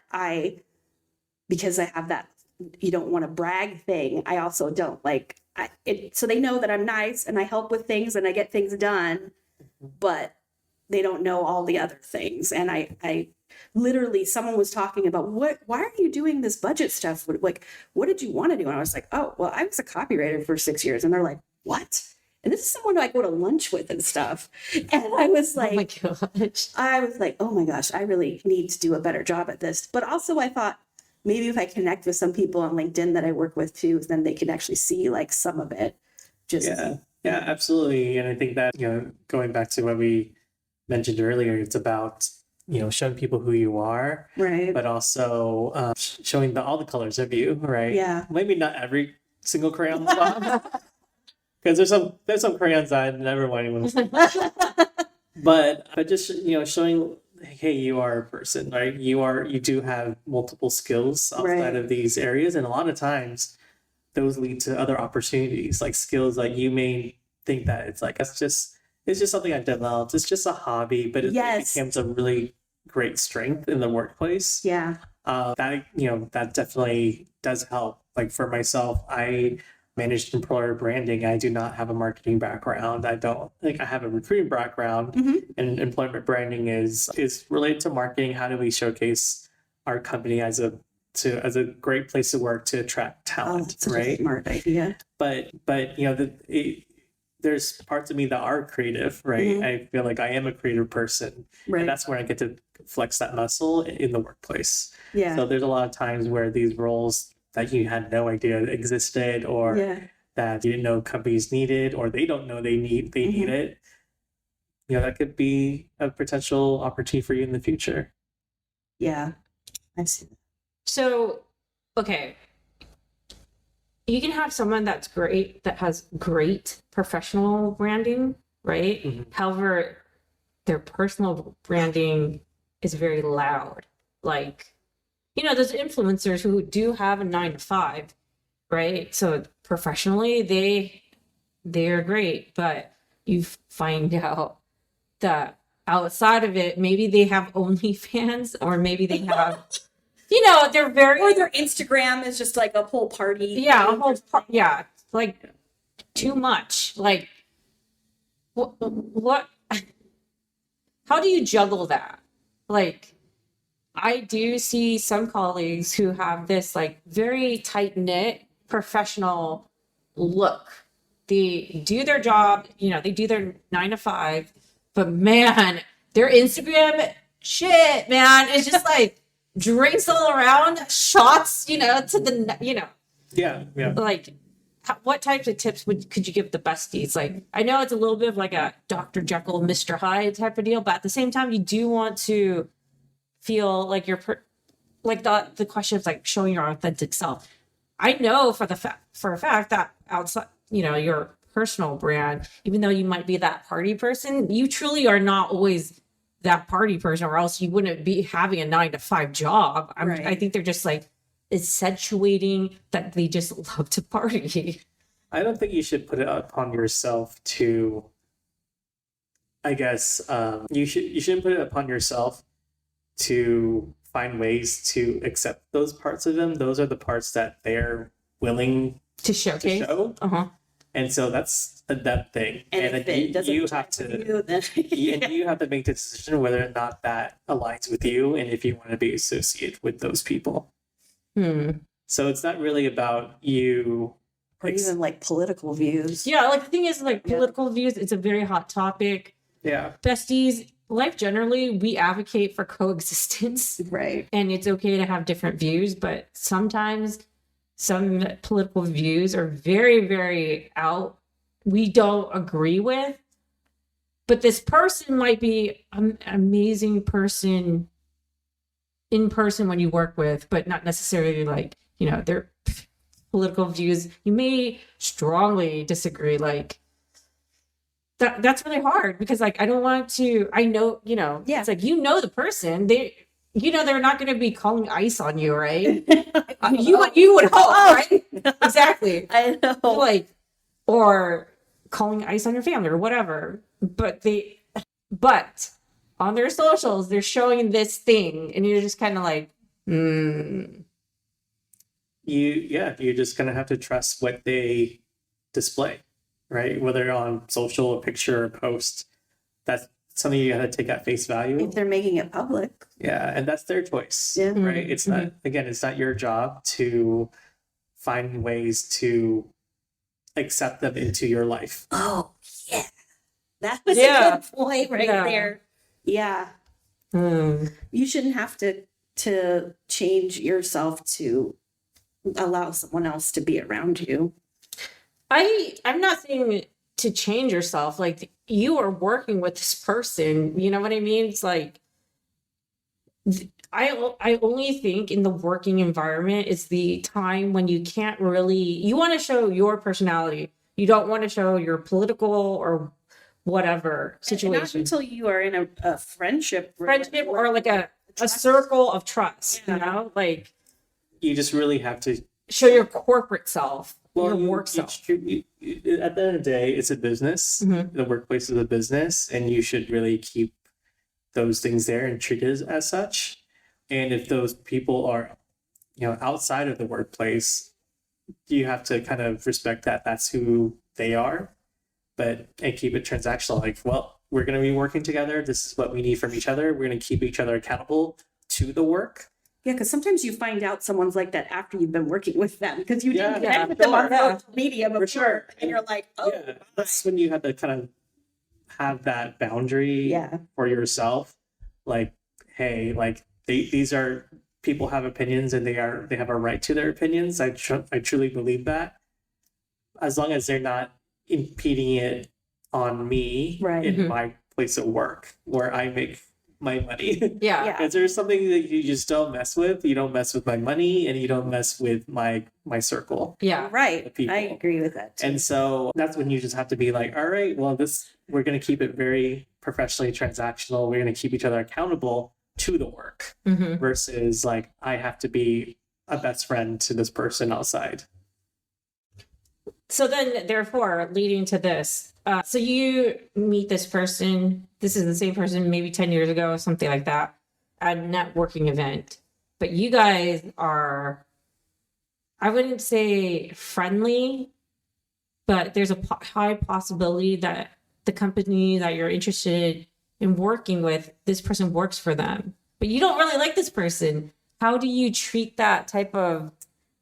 because I have that you don't want to brag thing, I also don't like so they know that I'm nice and I help with things and I get things done, but they don't know all the other things. And I literally, someone was talking about why are you doing this budget stuff? Like, what did you want to do? And I was like, oh, well, I was a copywriter for 6 years. And they're like, what? And this is someone who I go to lunch with and stuff. And I was like, oh my gosh, I really need to do a better job at this. But also I thought maybe if I connect with some people on LinkedIn that I work with too, then they can actually see like some of it. Yeah, absolutely. And I think that, going back to what we mentioned earlier, it's about, showing people who you are, right, but also showing all the colors of you, right? Yeah. Maybe not every single crayon because there's some crayons that I never want anyone to see. but just showing, hey, you are a person, right? You do have multiple skills outside of these areas, and a lot of times those lead to other opportunities, like skills like you may think that it's like it's just something I developed. It's just a hobby, but it becomes a really great strength in the workplace. Yeah. That definitely does help. Like for myself, I managed employer branding. I do not have a marketing background. I have a recruiting background, and employment branding is related to marketing. How do we showcase our company as a great place to work to attract talent, that's right? a smart idea. But there's parts of me that are creative, right? I feel like I am a creative person, Right. and that's where I get to flex that muscle in the workplace. Yeah. So there's a lot of times where these roles that you had no idea existed, or that you didn't know companies needed, or they don't know they need it. That could be a potential opportunity for you in the future. Yeah. I see. So, okay. You can have someone that has great professional branding, right? Mm-hmm. However, their personal branding is very loud. Like, those influencers who do have a 9-to-5, right? So professionally, they're great, but you find out that outside of it, maybe they have OnlyFans, or maybe they have, they're very, Or their Instagram is just like a whole party. yeah, like too much. Like, what? How do you juggle that? Like, I do see some colleagues who have this like very tight knit professional look. They do their job, they do their 9-to-5, but man, their Instagram shit, man, it's just like drinks all around, shots, to the, Yeah. like, what types of tips could you give the besties? Like, I know it's a little bit of like a Dr. Jekyll, Mr. Hyde type of deal, but at the same time, you do want to feel like you're like the question of like showing your authentic self. I know for a fact that outside, your personal brand, even though you might be that party person, you truly are not always that party person, or else you wouldn't be having a 9-to-5 job. I think they're just like accentuating that they just love to party. I don't think you should put it upon yourself to, I guess, you shouldn't put it upon yourself to find ways to accept those parts of them. Those are the parts that they're willing To to showcase. show. Uh-huh. And so that's a that thing. And if it doesn't you jive have with to you, then and you have to make the decision whether or not that aligns with you and if you want to be associated with those people. So it's not really about you. or even like political views. Yeah, like the thing is, like Yeah. political views, it's a very hot topic. Yeah. Besties, life generally, we advocate for coexistence, Right. and it's okay to have different views, but sometimes some political views are very, very out. We don't agree with, but this person might be an amazing person in person when you work with, but not necessarily like, you know, their political views. You may strongly disagree. Like that's really hard because like I don't want to. I know, you know, Yeah. it's like you know the person. They're not going to be calling ICE on you, right? You would hope, right? Exactly. I know. Like, or calling ICE on your family or whatever. But on their socials, they're showing this thing, and you're just kind of like, You're just gonna have to trust what they display, right? Whether on social, a picture, or post. That's something you gotta take at face value. If they're making it public. Yeah, and that's their choice. Yeah. Right. It's not, again, it's not your job to find ways to accept them into your life. Oh, yeah. That was Yeah. a good point right Yeah. there. Yeah. You shouldn't have to change yourself to allow someone else to be around you. I'm not saying to change yourself. Like you are working with this person. You know what I mean? It's like I only think in the working environment is the time when you can't really. You want to show your personality. You don't want to show your political or whatever And not situation. until you are in a friendship. Friendship or like a circle of trust. Yeah. You know, like You just really have to. show your corporate self, your work you self. at the end of the day, it's a business. Mhm. The workplace is a business, and you should really keep those things there and treat it as such. And if those people are, outside of the workplace, you have to kind of respect that that's who they are, and keep it transactional. Like, well, we're going to be working together. This is what we need from each other. We're going to keep each other accountable to the work. Yeah, because sometimes you find out someone's like that after you've been working with them because you didn't Yeah, connect with them on sure. social media before, sure. and you're like, oh, Yeah, that's when you have to kind of have that boundary yeah, for yourself. Like, hey, like these are people have opinions and they have a right to their opinions. I truly believe that. As long as they're not impeding it on me Right. in Mhm. my place of work where I make my money. Yeah. yeah. Is there something that you just don't mess with? You don't mess with my money and you don't mess with my circle. Yeah. Right. people. I agree with that too. And so that's when you just have to be like, all right, well, we're going to keep it very professionally transactional. We're going to keep each other accountable to the work Mm-hmm. versus like, I have to be a best friend to this person outside. So then, therefore, leading to this, so you meet this person. This is the same person maybe 10 years ago, something like that, at a networking event. But you guys are, I wouldn't say friendly, but there's a high possibility that the company that you're interested in working with, this person works for them. But you don't really like this person. How do you treat that type of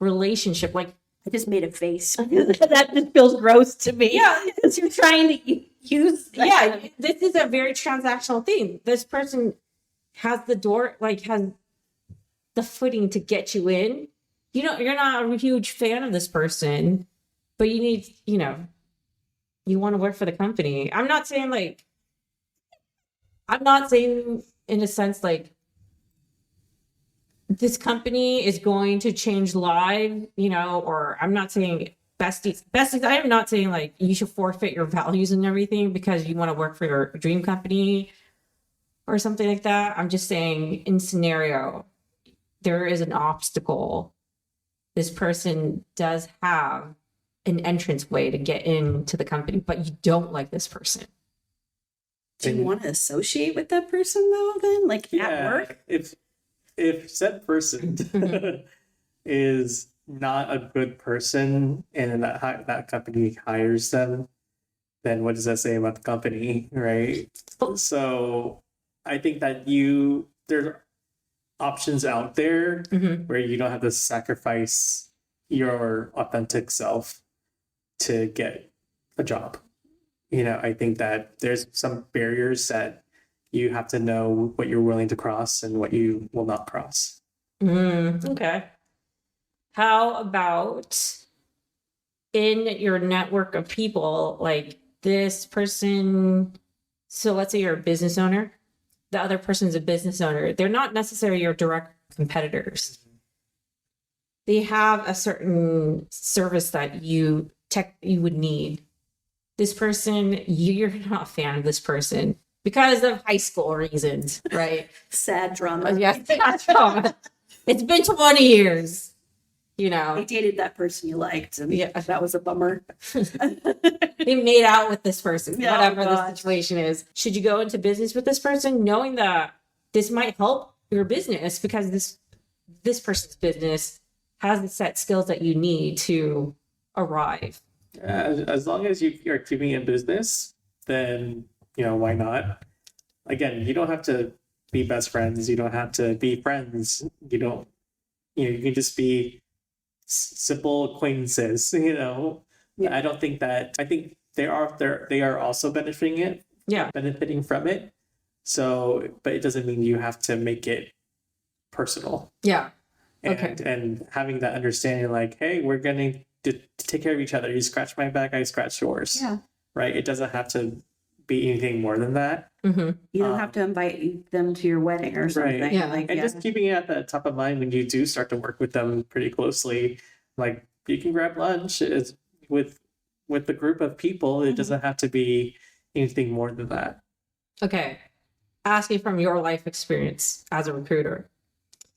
relationship? Like, I just made a face. That just feels gross to me. Yeah. Because you're trying to use. yeah, this is a very transactional thing. This person has the door, like has the footing to get you in. You're not a huge fan of this person, but you need, you want to work for the company. I'm not saying in a sense like this company is going to change lives, or I'm not saying besties. I am not saying like you should forfeit your values and everything because you want to work for your dream company or something like that. I'm just saying in scenario, there is an obstacle this person does have an entrance way to get into the company, but you don't like this person. Do you want to associate with that person though? Then, like at work, if said person is not a good person and that company hires them, then what does that say about the company, right? So I think that there are options out there where you don't have to sacrifice your authentic self to get a job. I think that there's some barriers that you have to know what you're willing to cross and what you will not cross. Okay. How about in your network of people, like this person? So let's say you're a business owner. The other person's a business owner. They're not necessarily your direct competitors. They have a certain service that you would need. This person, you're not a fan of this person because of high school reasons, right? sad drama. Yes, sad drama. It's been 20 years, I dated that person you liked, and that was a bummer. They made out with this person, whatever the gosh. situation is. Should you go into business with this person knowing that this might help your business because this person's business has the set skills that you need to arrive? As long as you're keeping in business, then why not? Again, you don't have to be best friends. You don't have to be friends. You don't. You can just be simple acquaintances. I don't think that. I think they are also benefiting from it. So, but it doesn't mean you have to make it personal. Yeah. And having that understanding, like, hey, we're going to take care of each other. You scratch my back, I scratch yours. Yeah. Right. It doesn't have to be anything more than that. You don't have to invite them to your wedding or something. Right. Yeah. Just keeping it at the top of mind when you do start to work with them pretty closely. Like, you can grab lunch with the group of people. It doesn't have to be anything more than that. Okay. Asking from your life experience as a recruiter,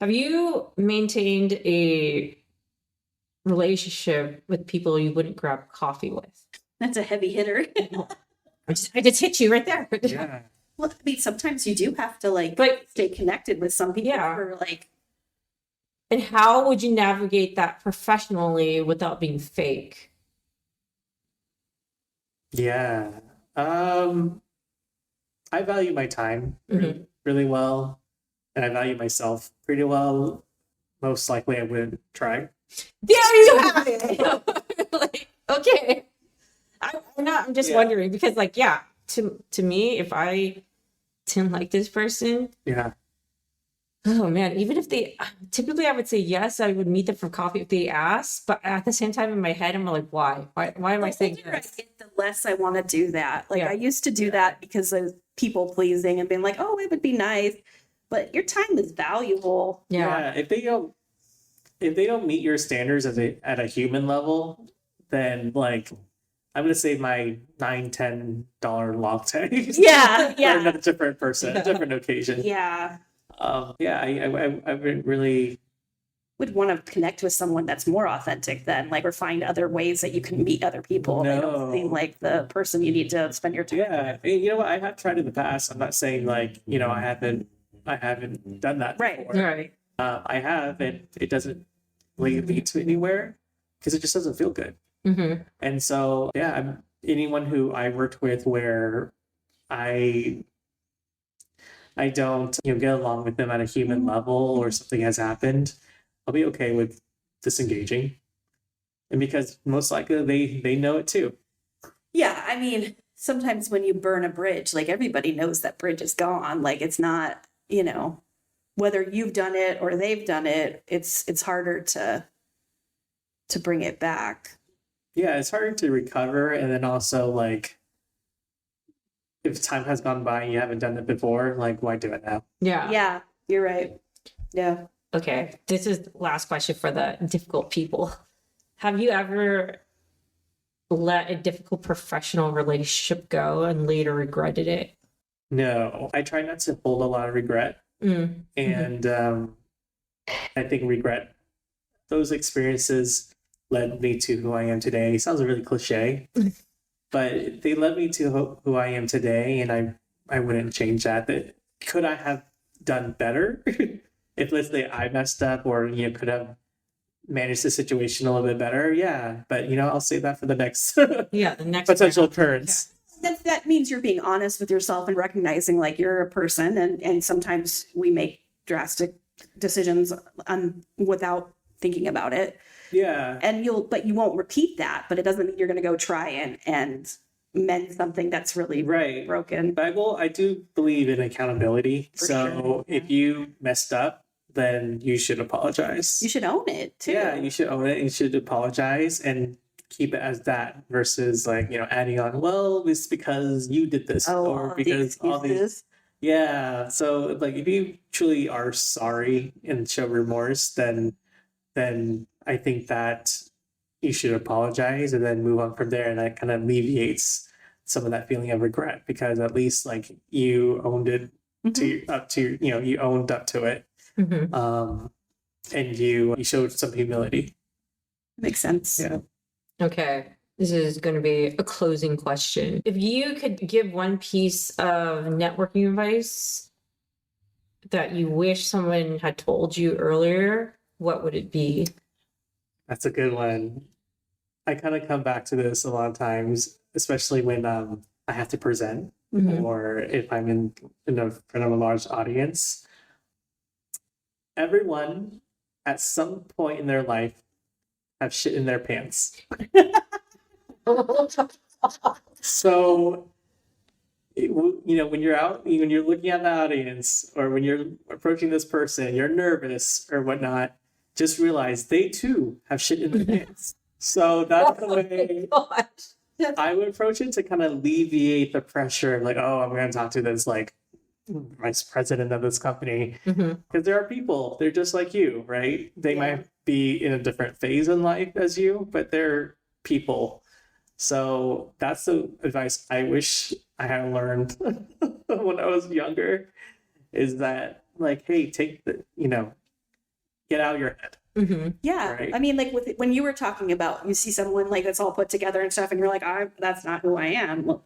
have you maintained a relationship with people you wouldn't grab coffee with? That's a heavy hitter. I just hit you right there. Yeah. Well, I mean, sometimes you do have to stay connected with some people for And how would you navigate that professionally without being fake? Yeah. I value my time really well, and I value myself pretty well. Most likely I wouldn't try. There you have it. Okay. I'm just wondering because to me, if I didn't like this person, oh man, even if typically I would say yes, I would meet them for coffee if they asked, but at the same time in my head, I'm like, why am I saying yes? The less I want to do that. I used to do that because of people pleasing and being like, oh, it would be nice, but your time is valuable. Yeah. If they don't meet your standards at a human level, then I'm gonna save my $9-10 lattes. Yeah. For a different person, a different occasion. Yeah. I would really would want to connect with someone that's more authentic then, or find other ways that you can meet other people. They don't seem like the person you need to spend your time with. You know what? I have tried in the past. I'm not saying I haven't done that before. Right. I have, and it doesn't really lead to anywhere because it just doesn't feel good. And so, I'm anyone who I worked with where I don't get along with them at a human level or something has happened, I'll be okay with disengaging. And because most likely they know it too. Yeah, I mean, sometimes when you burn a bridge, everybody knows that bridge is gone. It's not, whether you've done it or they've done it, it's harder to bring it back. Yeah, it's harder to recover, and then also if time has gone by and you haven't done it before, why do it now? Yeah, you're right. Yeah. Okay, this is the last question for the difficult people. Have you ever let a difficult professional relationship go and later regretted it? No, I try not to hold a lot of regret. And I think regret, those experiences led me to who I am today. Sounds really cliche, but they led me to who I am today, and I wouldn't change that. That could I have done better if, let's say, I messed up, or could have managed the situation a little bit better? Yeah, but I'll save that for the next Yeah, the next potential round. occurrence. That means you're being honest with yourself and recognizing like you're a person, and sometimes we make drastic decisions without thinking about it. Yeah. And but you won't repeat that, but it doesn't mean you're going to go try and mend something that's really Right. broken. But I do believe in accountability. For So sure. if you messed up, then you should apologize. You should own it too. Yeah, you should own it and you should apologize and keep it as that versus like, adding on, well, it's because you did this or because all these. Yeah. So like if you truly are sorry and show remorse, then I think that you should apologize and then move on from there. And that kind of alleviates some of that feeling of regret because at least like you owned it you owned up to it. Mm-hmm. And you showed some humility. Makes sense. Yeah. Okay. This is going to be a closing question. If you could give one piece of networking advice that you wish someone had told you earlier, what would it be? That's a good one. I kind of come back to this a lot of times, especially when I have to present Mhm. or if I'm in front of a large audience. Everyone at some point in their life have shit in their pants. So, when you're out, when you're looking at the audience or when you're approaching this person, you're nervous or whatnot, just realize they too have shit in their pants. So that's the way I would approach it to kind of alleviate the pressure of like, oh, I'm going to talk to this like vice president of this company. Mhm. Because there are people, they're just like you, right? They Yeah. might be in a different phase in life as you, but they're people. So that's the advice I wish I had learned when I was younger is that like, hey, take the, get out of your head. Mhm. Yeah. Right. I mean, like when you were talking about, you see someone like that's all put together and stuff, and you're like, that's not who I am. Well,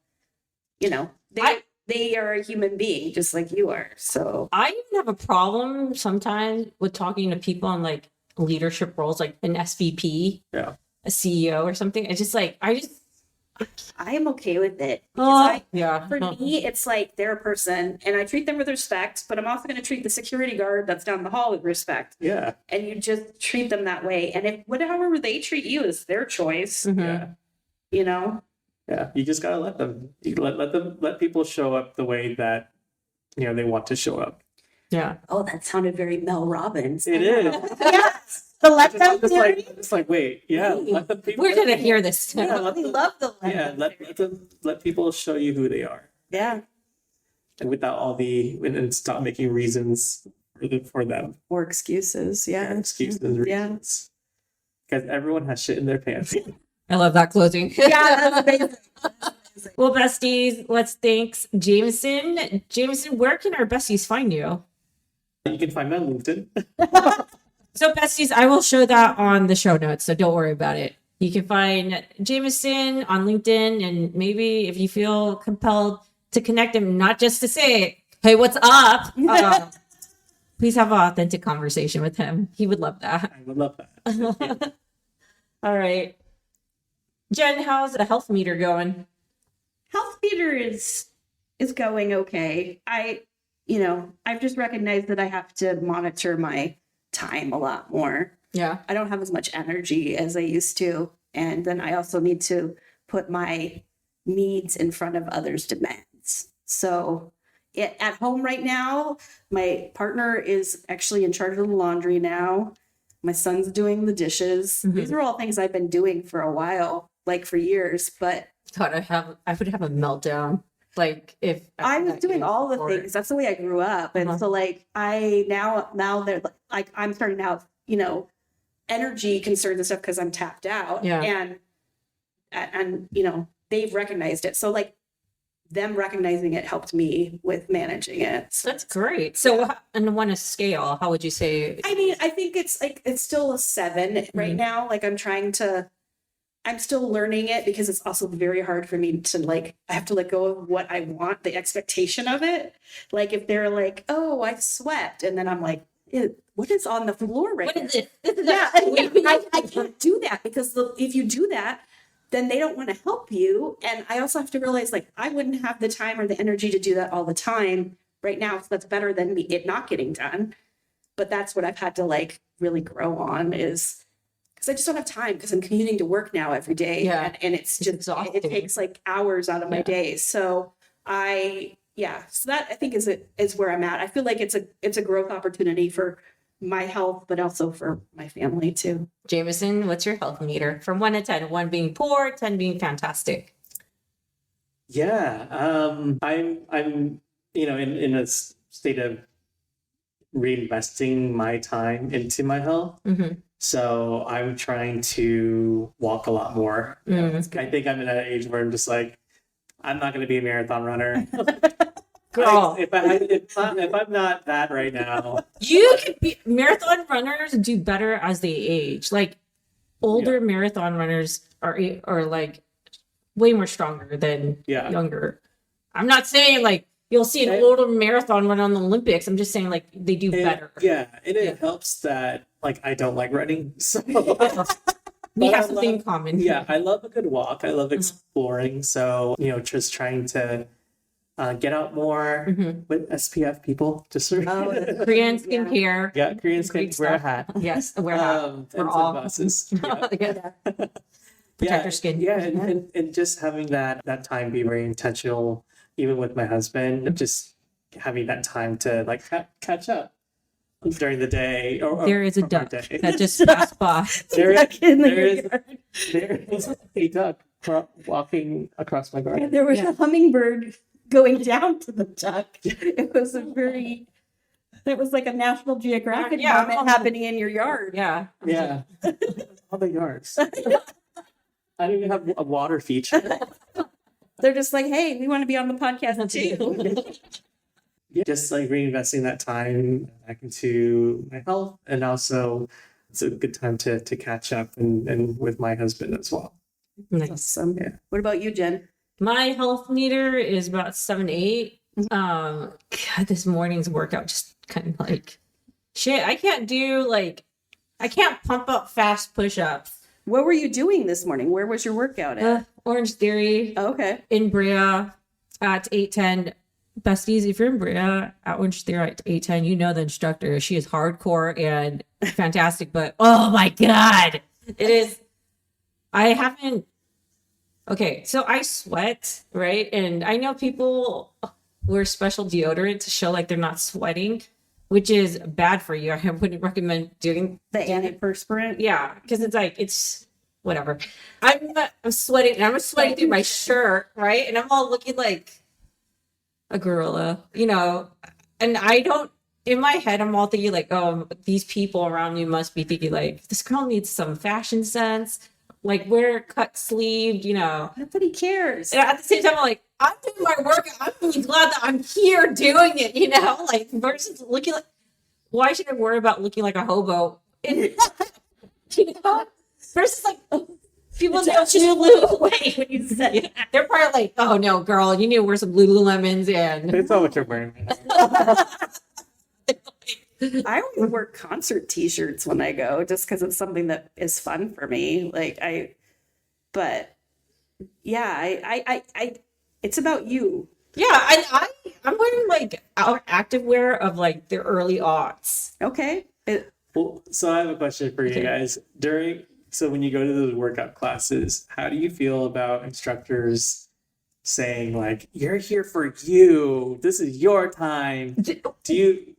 they are a human being just like you are. So I even have a problem sometimes with talking to people in like leadership roles, like an SVP, Yeah. a CEO or something. It's just like, I am okay with it. Because yeah. for me, it's like they're a person and I treat them with respect, but I'm also going to treat the security guard that's down the hall with respect. Yeah. And you just treat them that way. And if whatever they treat you is their choice, Mhm. Yeah. you know? Yeah. You just gotta let them. You let people show up the way that they want to show up. Yeah. Oh, that sounded very Mel Robbins. It is. Yes. The let them I'm theory. just like, wait, yeah, let the people. We're going to hear this. Yeah, let We them- love the let Yeah, them. let people show you who they are, Yeah. and without and stop making reasons for them, Or excuses. Yeah. excuses, Yeah. reasons. Because everyone has shit in their pants. I love that closing. Yeah, that's amazing. Well, besties, let's thanks Jamison. Jamison, where can our besties find you? You can find me on LinkedIn. So, besties, I will show that on the show notes, so don't worry about it. You can find Jamison on LinkedIn, and maybe if you feel compelled to connect him, not just to say, hey, what's up? Please have an authentic conversation with him. He would love that. I would love that. All right. Jen, how's the health meter going? Health meter is going okay. I've just recognized that I have to monitor my time a lot more. Yeah. I don't have as much energy as I used to. And then I also need to put my needs in front of others' demands. So at home right now, my partner is actually in charge of the laundry now. My son's doing the dishes. Mhm. These are all things I've been doing for a while, like for years, but God, I would have a meltdown. Like if I was doing all the or- things. That's the way I grew up. And Uh-huh. so like now they're like, I'm starting to have, energy concerns and stuff because I'm tapped out. Yeah. And they've recognized it. So like them recognizing it helped me with managing it. So, That's great. So on a scale, how would you say? I mean, I think it's like, it's still a 7 right now. Like I'm still learning it because it's also very hard for me to like, I have to let go of what I want, the expectation of it. Like if they're like, oh, I sweat. And then I'm like, what is on the floor right What now? is it? Yeah, I can't do that because if you do that, then they don't want to help you. And I also have to realize like, I wouldn't have the time or the energy to do that all the time right now. So that's better than it not getting done. But that's what I've had to like really grow on is, because I just don't have time because I'm commuting to work now every day. Yeah. And it's just, exhausting. it takes like hours out of my days. So so that I think is where I'm at. I feel like it's a growth opportunity for my health, but also for my family too. Jamison, what's your health meter from 1 to 10? 1 being poor, 10 being fantastic. Yeah, I'm in a state of reinvesting my time into my health. Mm-hmm. So I'm trying to walk a lot more. I think I'm in an age where I'm just like, I'm not going to be a marathon runner. Girl, if I'm not that right now, you can be marathon runners do better as they age. Like older marathon runners are like way more stronger than younger. I'm not saying like you'll see an older marathon run on the Olympics. I'm just saying like they do better. Yeah, and it helps that like I don't like running, so we have something in common. Yeah, I love a good walk. I love exploring. So just trying to get out more with SPF people. Just Korean skincare. Yeah, Korean skin. Wear a hat. Yes, wear a hat. And sunglasses. Protect your skin. Yeah, and just having that time be very intentional, even with my husband, just having that time to like catch up during the day. There is a duck that just passed by. There is a duck walking across my garden. There was a hummingbird going down to the duck. It was like a National Geographic moment happening in your yard. Yeah. Yeah. All the yards. I don't even have a water feature. They're just like, hey, we want to be on the podcast too. Just like reinvesting that time back into my health, and also it's a good time to catch up and with my husband as well. Nice. Awesome. Yeah. What about you, Jen? My health meter is about 7 to 8. God, this morning's workout just kind of like shit. I can't pump up fast push-ups. What were you doing this morning? Where was your workout at? Orange Theory. Okay. In Brea at 8:10. Besties, if you're in Brea at Orange Theory at 8:10, you know the instructor. She is hardcore and fantastic, but oh my God, it is. Okay, so I sweat, right? And I know people wear special deodorant to show like they're not sweating, which is bad for you. I wouldn't recommend doing The antiperspirant? Yeah, because it's whatever. I'm sweating, and I'm sweating through my shirt, right? And I'm all looking like a gorilla, and I don't, in my head, I'm all thinking like, oh, these people around me must be thinking like, this girl needs some fashion sense, like wear cut sleeved, Nobody cares. And at the same time, I'm like, I'm doing my work. I'm really glad that I'm here doing it, like versus looking like, why should I worry about looking like a hobo? Versus like, people don't just wait when you said they're probably like, oh no, girl, you need to wear some Lululemons and It's not what you're wearing. I always wear concert t-shirts when I go just because it's something that is fun for me. It's about you. Yeah, and I'm wearing like our active wear of like the early aughts. Okay. Well, so I have a question for you guys. So when you go to those workout classes, how do you feel about instructors saying like, you're here for you, this is your time? Do you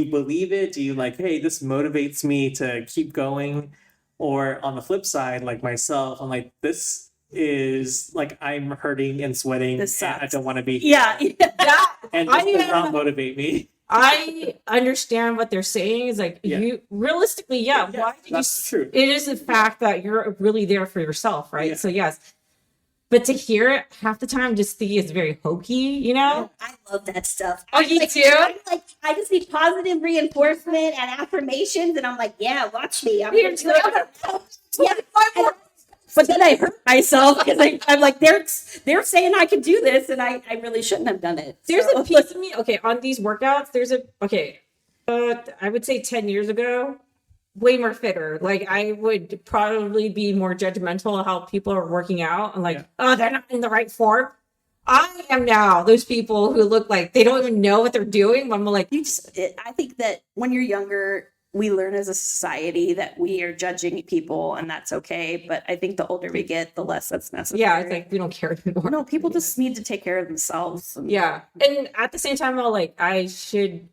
believe it? Do you like, hey, this motivates me to keep going? Or on the flip side, like myself, I'm like, this is like, I'm hurting and sweating. This sucks. I don't want to be Yeah. and this does not motivate me. I understand what they're saying is like you realistically, why did that's true. It is the fact that you're really there for yourself, right? Yeah. So yes, But to hear it half the time, just think it's very hokey, you know? I love that stuff. Oh, you do? I'm like, I just need positive reinforcement and affirmations, and I'm like, yeah, watch me. I'm You're gonna do it. Yeah, but then I hurt myself because I'm like, they're saying I can do this, and I really shouldn't have done it. There's So- a piece of me, okay, on these workouts, I would say 10 years ago, way more fitter. Like, I would probably be more judgmental of how people are working out and like, oh, they're not in the right form. I am now those people who look like they don't even know what they're doing. I'm like, I think that when you're younger, we learn as a society that we are judging people, and that's okay. But I think the older we get, the less that's necessary. yeah, it's like we don't care anymore. No, people just need to take care of themselves. And- Yeah. And at the same time, I'm like, I should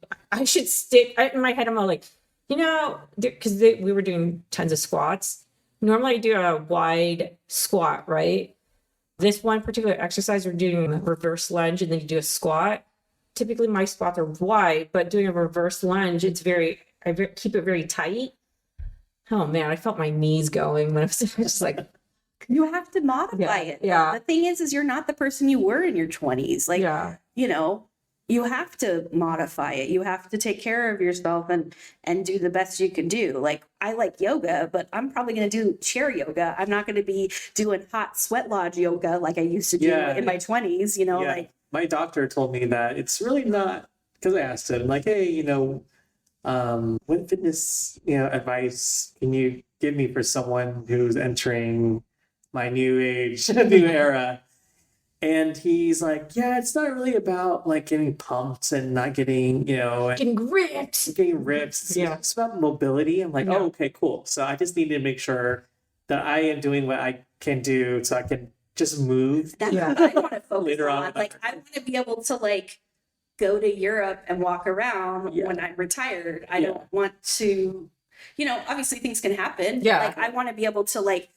stick in my head. I'm all like, you know, because we were doing tons of squats. Normally I do a wide squat, right? This one particular exercise, we're doing a reverse lunge and then you do a squat. Typically my squats are wide, but doing a reverse lunge, I keep it very tight. Oh man, I felt my knees going when I was just like, You have to modify it. Yeah. The thing is you're not the person you were in your 20s. Like, yeah. you know, you have to modify it. You have to take care of yourself and do the best you can do. Like, I like yoga, but I'm probably going to do chair yoga. I'm not going to be doing hot sweat lodge yoga like I used to do Yeah. in my 20s, you know, Yeah. like, My doctor told me that it's really not, because I asked him, like, hey, what fitness, advice can you give me for someone who's entering my new age, new era? And he's like, yeah, it's not really about like getting pumped and not getting, Getting ripped. getting ripped. Yeah. It's about mobility. I'm like, Yeah. oh, okay, cool. So I just need to make sure that I am doing what I can do so I can just move. that's Yeah. what I want to focus Later on. on. Like, I want to be able to like go to Europe and walk around Yeah. when I'm retired. I Yeah. don't want to, obviously things can happen. Yeah. Like, I want to be able to like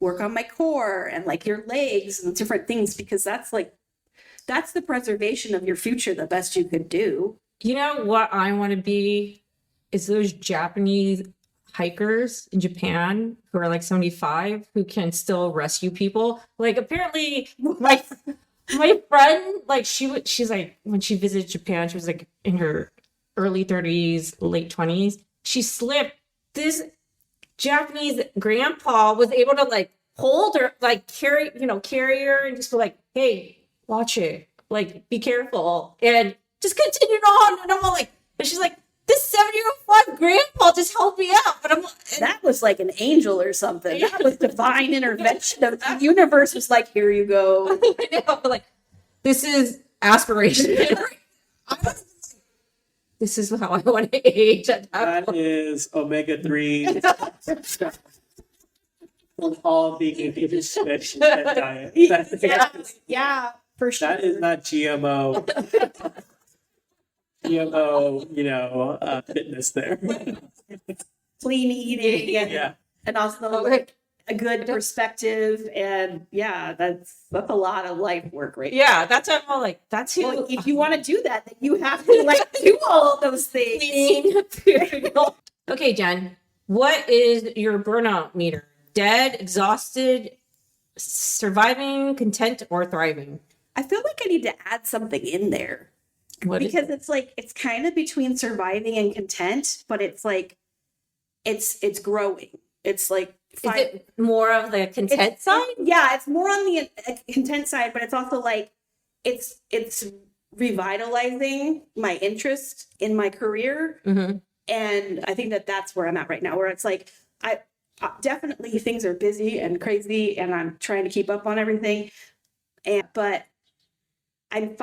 work on my core and like your legs and different things, because that's the preservation of your future the best you could do. You know what I want to be is those Japanese hikers in Japan who are like 75 who can still rescue people. Like apparently my friend, like she's like, when she visited Japan, she was like in her early 30s, late 20s. She slipped. This Japanese grandpa was able to like hold her, like carry her and just be like, hey, watch it. Like, be careful. And just continued on. And I'm all like, and she's like, this 70-year-old grandpa just helped me out. But I'm like, That was like an angel or something. That was divine intervention. The universe was like, here you go. I know, like, this is aspiration. This is how I want to age at that That point. is omega-3 from all vegan fish diet. Yeah, for sure. That is not GMO. Fitness there. Clean eating and, Yeah. and also like a good perspective. And yeah, that's a lot of life work right now. Yeah, that's what I'm all like, that's who. Well, if you want to do that, then you have to like do all of those things. Okay, Jen, what is your burnout meter? Dead, exhausted, surviving, content, or thriving? I feel like I need to add something in there. What is Because it's like it's kind of between surviving and content, but it's like it's growing. It's like Is it more of the content side? Yeah, it's more on the content side, but it's also like it's revitalizing my interest in my career, Mm-hmm. and I think that that's where I'm at right now. Where it's like I definitely things are busy and crazy, and I'm trying to keep up on everything, but I'm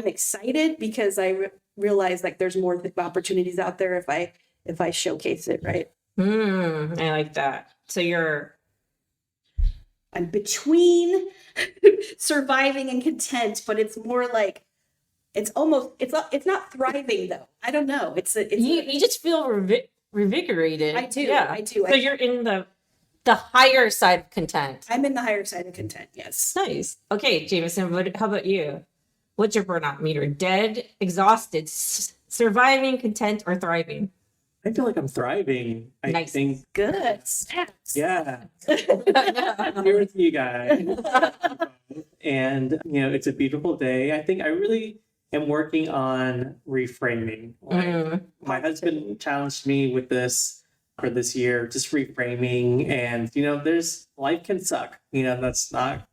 excited because I realize like there's more opportunities out there if I showcase it right. I like that. So I'm between surviving and content, but it's more like it's not thriving though. I don't know. you just feel revigorated. I do. Yeah. I do. So you're in the higher side of content. I'm in the higher side of content. Yes. Nice. Okay, Jamison, how about you? What's your burnout meter? Dead, exhausted, surviving, content, or thriving? I feel like I'm thriving. I Nice. think, Good. Stats. yeah. I'm here with you guys. and it's a beautiful day. I think I really am working on reframing. Like, my husband challenged me with this for this year, just reframing, and there's life can suck. Let's not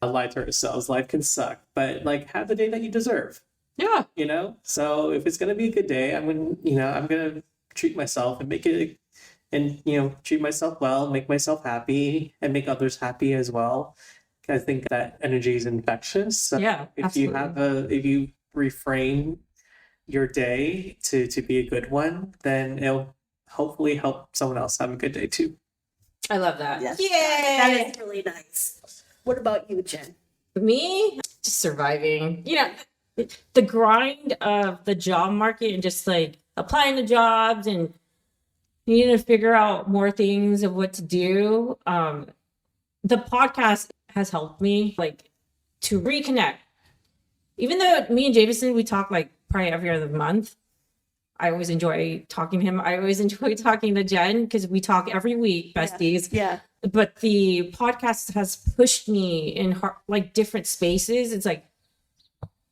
lie to ourselves. Life can suck, but like have the day that you deserve. Yeah. So if it's gonna be a good day, I'm gonna treat myself and make it, and treat myself well, make myself happy, and make others happy as well. I think that energy is infectious. So Yeah, if you if you reframe your day to be a good one, then it'll hopefully help someone else have a good day too. I love that. Yes. Yay! That is really nice. What about you, Jen? Me, just surviving. The grind of the job market and just like applying to jobs and needing to figure out more things of what to do. The podcast has helped me like to reconnect. Even though me and Jamison, we talk like probably every other month. I always enjoy talking to him. I always enjoy talking to Jen because we talk every week, besties. Yeah. But the podcast has pushed me in like different spaces. It's like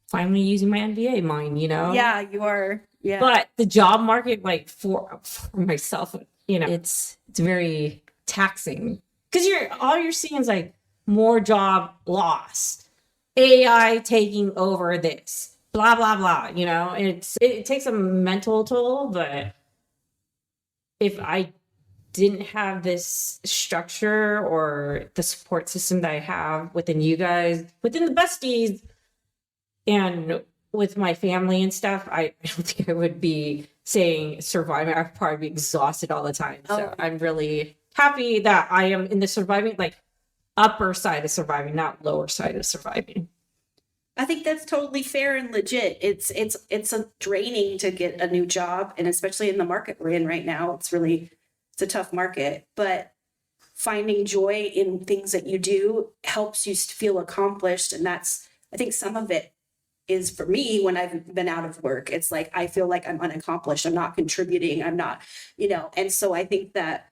finally using my MBA mind, Yeah, you are. Yeah. But the job market, like for myself, it's very taxing because all you're seeing is like more job loss, AI taking over this, blah blah blah. It takes a mental toll. But if I didn't have this structure or the support system that I have within you guys, within the besties, and with my family and stuff, I don't think I would be saying surviving. I'd probably be exhausted all the time. So I'm really happy that I am in the surviving, like upper side of surviving, not lower side of surviving. I think that's totally fair and legit. It's a draining to get a new job, and especially in the market we're in right now, it's a tough market. But finding joy in things that you do helps you feel accomplished, and that's, I think, some of it is for me when I've been out of work. It's like I feel like I'm unaccomplished. I'm not contributing. I'm not, and so I think that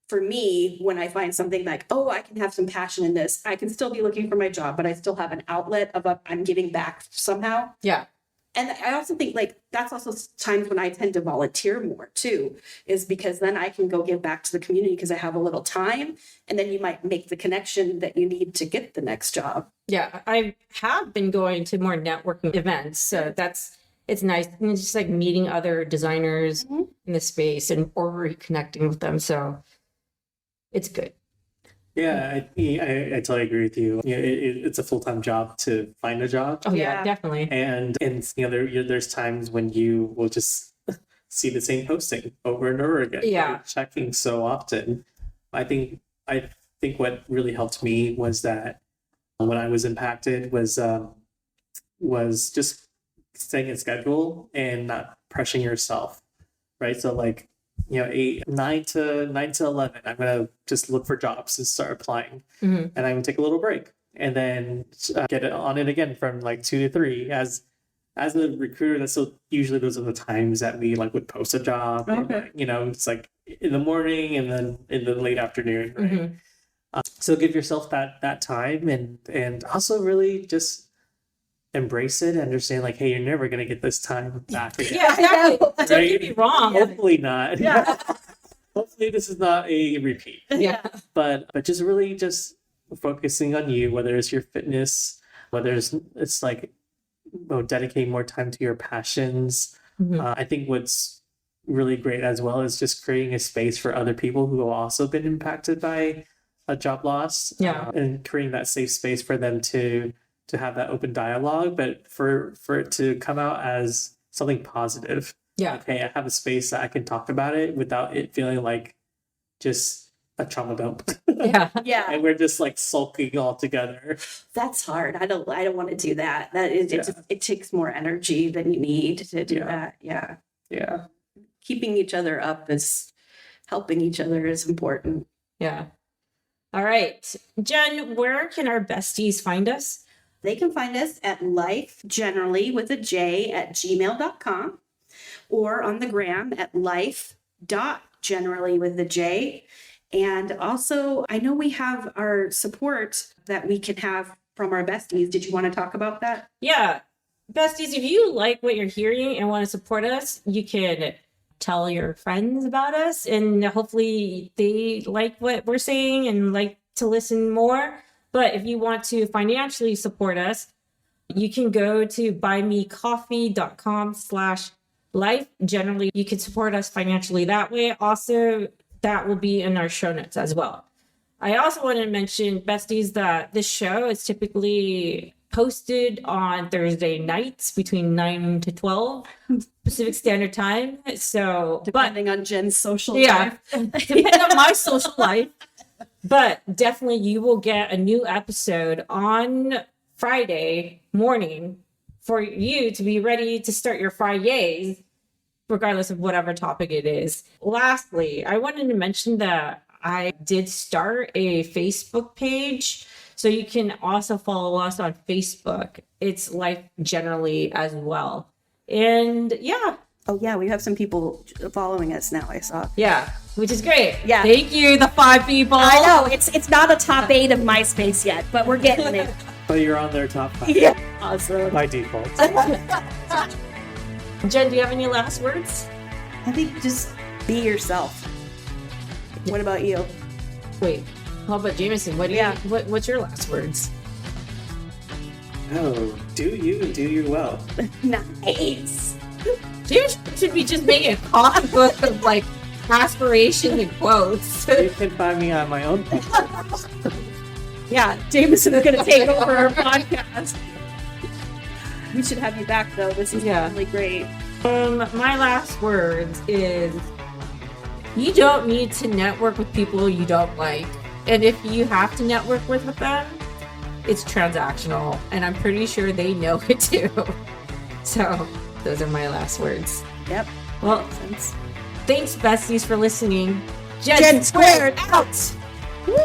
for me, when I find something like, oh, I can have some passion in this, I can still be looking for my job, but I still have an outlet of I'm giving back somehow. Yeah. And I also think like that's also times when I tend to volunteer more too, is because then I can go give back to the community because I have a little time, and then you might make the connection that you need to get the next job. Yeah, I have been going to more networking events, so it's nice. And it's just like meeting other designers in the space or reconnecting with them. So it's good. Yeah, I totally agree with you. It's a full-time job to find a job. Oh yeah, Yeah. definitely. And there's times when you will just see the same posting over and over again. Yeah. You're checking so often. I think what really helped me was that when I was impacted was just staying in schedule and not pressuring yourself, right? So like 9 to 11, I'm gonna just look for jobs and start applying, and I'm gonna take a little break, and then get it on it again from like 2 to 3. As a recruiter, that's so usually those are the times that we like would post a job. Okay. And, it's like in the morning and then in the late afternoon, right? So give yourself that time, and also really just embrace it, understand like, hey, you're never gonna get this time back again. Yeah, exactly. Don't get me wrong. Hopefully not. Yeah. Hopefully this is not a repeat. Yeah. But just really just focusing on you, whether it's your fitness, whether it's like dedicating more time to your passions. I think what's really great as well is just creating a space for other people who have also been impacted by a job loss. Yeah. And creating that safe space for them to have that open dialogue, but for it to come out as something positive. Yeah. Okay, I have a space that I can talk about it without it feeling like just a trauma dump. Yeah. Yeah. And we're just like sulking all together. That's hard. I don't want to do that. It takes more energy than you need to do that. Yeah. Yeah. Keeping each other up helping each other is important. Yeah. All right. Jen, where can our besties find us? They can find us at lifegenerally with a J at gmail.com, or on the gram at life.generally with a J. And also, I know we have our support that we can have from our besties. Did you want to talk about that? Yeah. Besties, if you like what you're hearing and want to support us, you can tell your friends about us, and hopefully they like what we're saying and like to listen more. But if you want to financially support us, you can go to buymecoffee.com/life. Generally, you can support us financially that way. Also, that will be in our show notes as well. I also want to mention, besties, that this show is typically posted on Thursday nights between 9 to 12 Pacific Standard Time. So, Depending on Jen's social yeah, life. depending on my social life. But definitely you will get a new episode on Friday morning for you to be ready to start your Fridays, regardless of whatever topic it is. Lastly, I wanted to mention that I did start a Facebook page, so you can also follow us on Facebook. It's Life Generally as well. And yeah, Oh yeah, we have some people following us now, I saw. yeah, which is great. Yeah. Thank you, the 5 people. I know, it's not a top 8 of MySpace yet, but we're getting there. But you're on their top 5 Yeah. Awesome. by default. Jen, do you have any last words? I think just be yourself. What about you? Wait, how about Jamison? What do Yeah. what's your last words? Oh, do you and do you well. Nice. Jameson should be just making a coffee book of like aspirations and quotes. You can find me on my own podcast. Yeah, Jameson is going to take over our podcast. We should have you back though. This is Yeah. really great. My last words is you don't need to network with people you don't like. And if you have to network with them, it's transactional. And I'm pretty sure they know it too. So those are my last words. Yep. Well, Sense. thanks, besties, for listening. Jen squared out. Woo.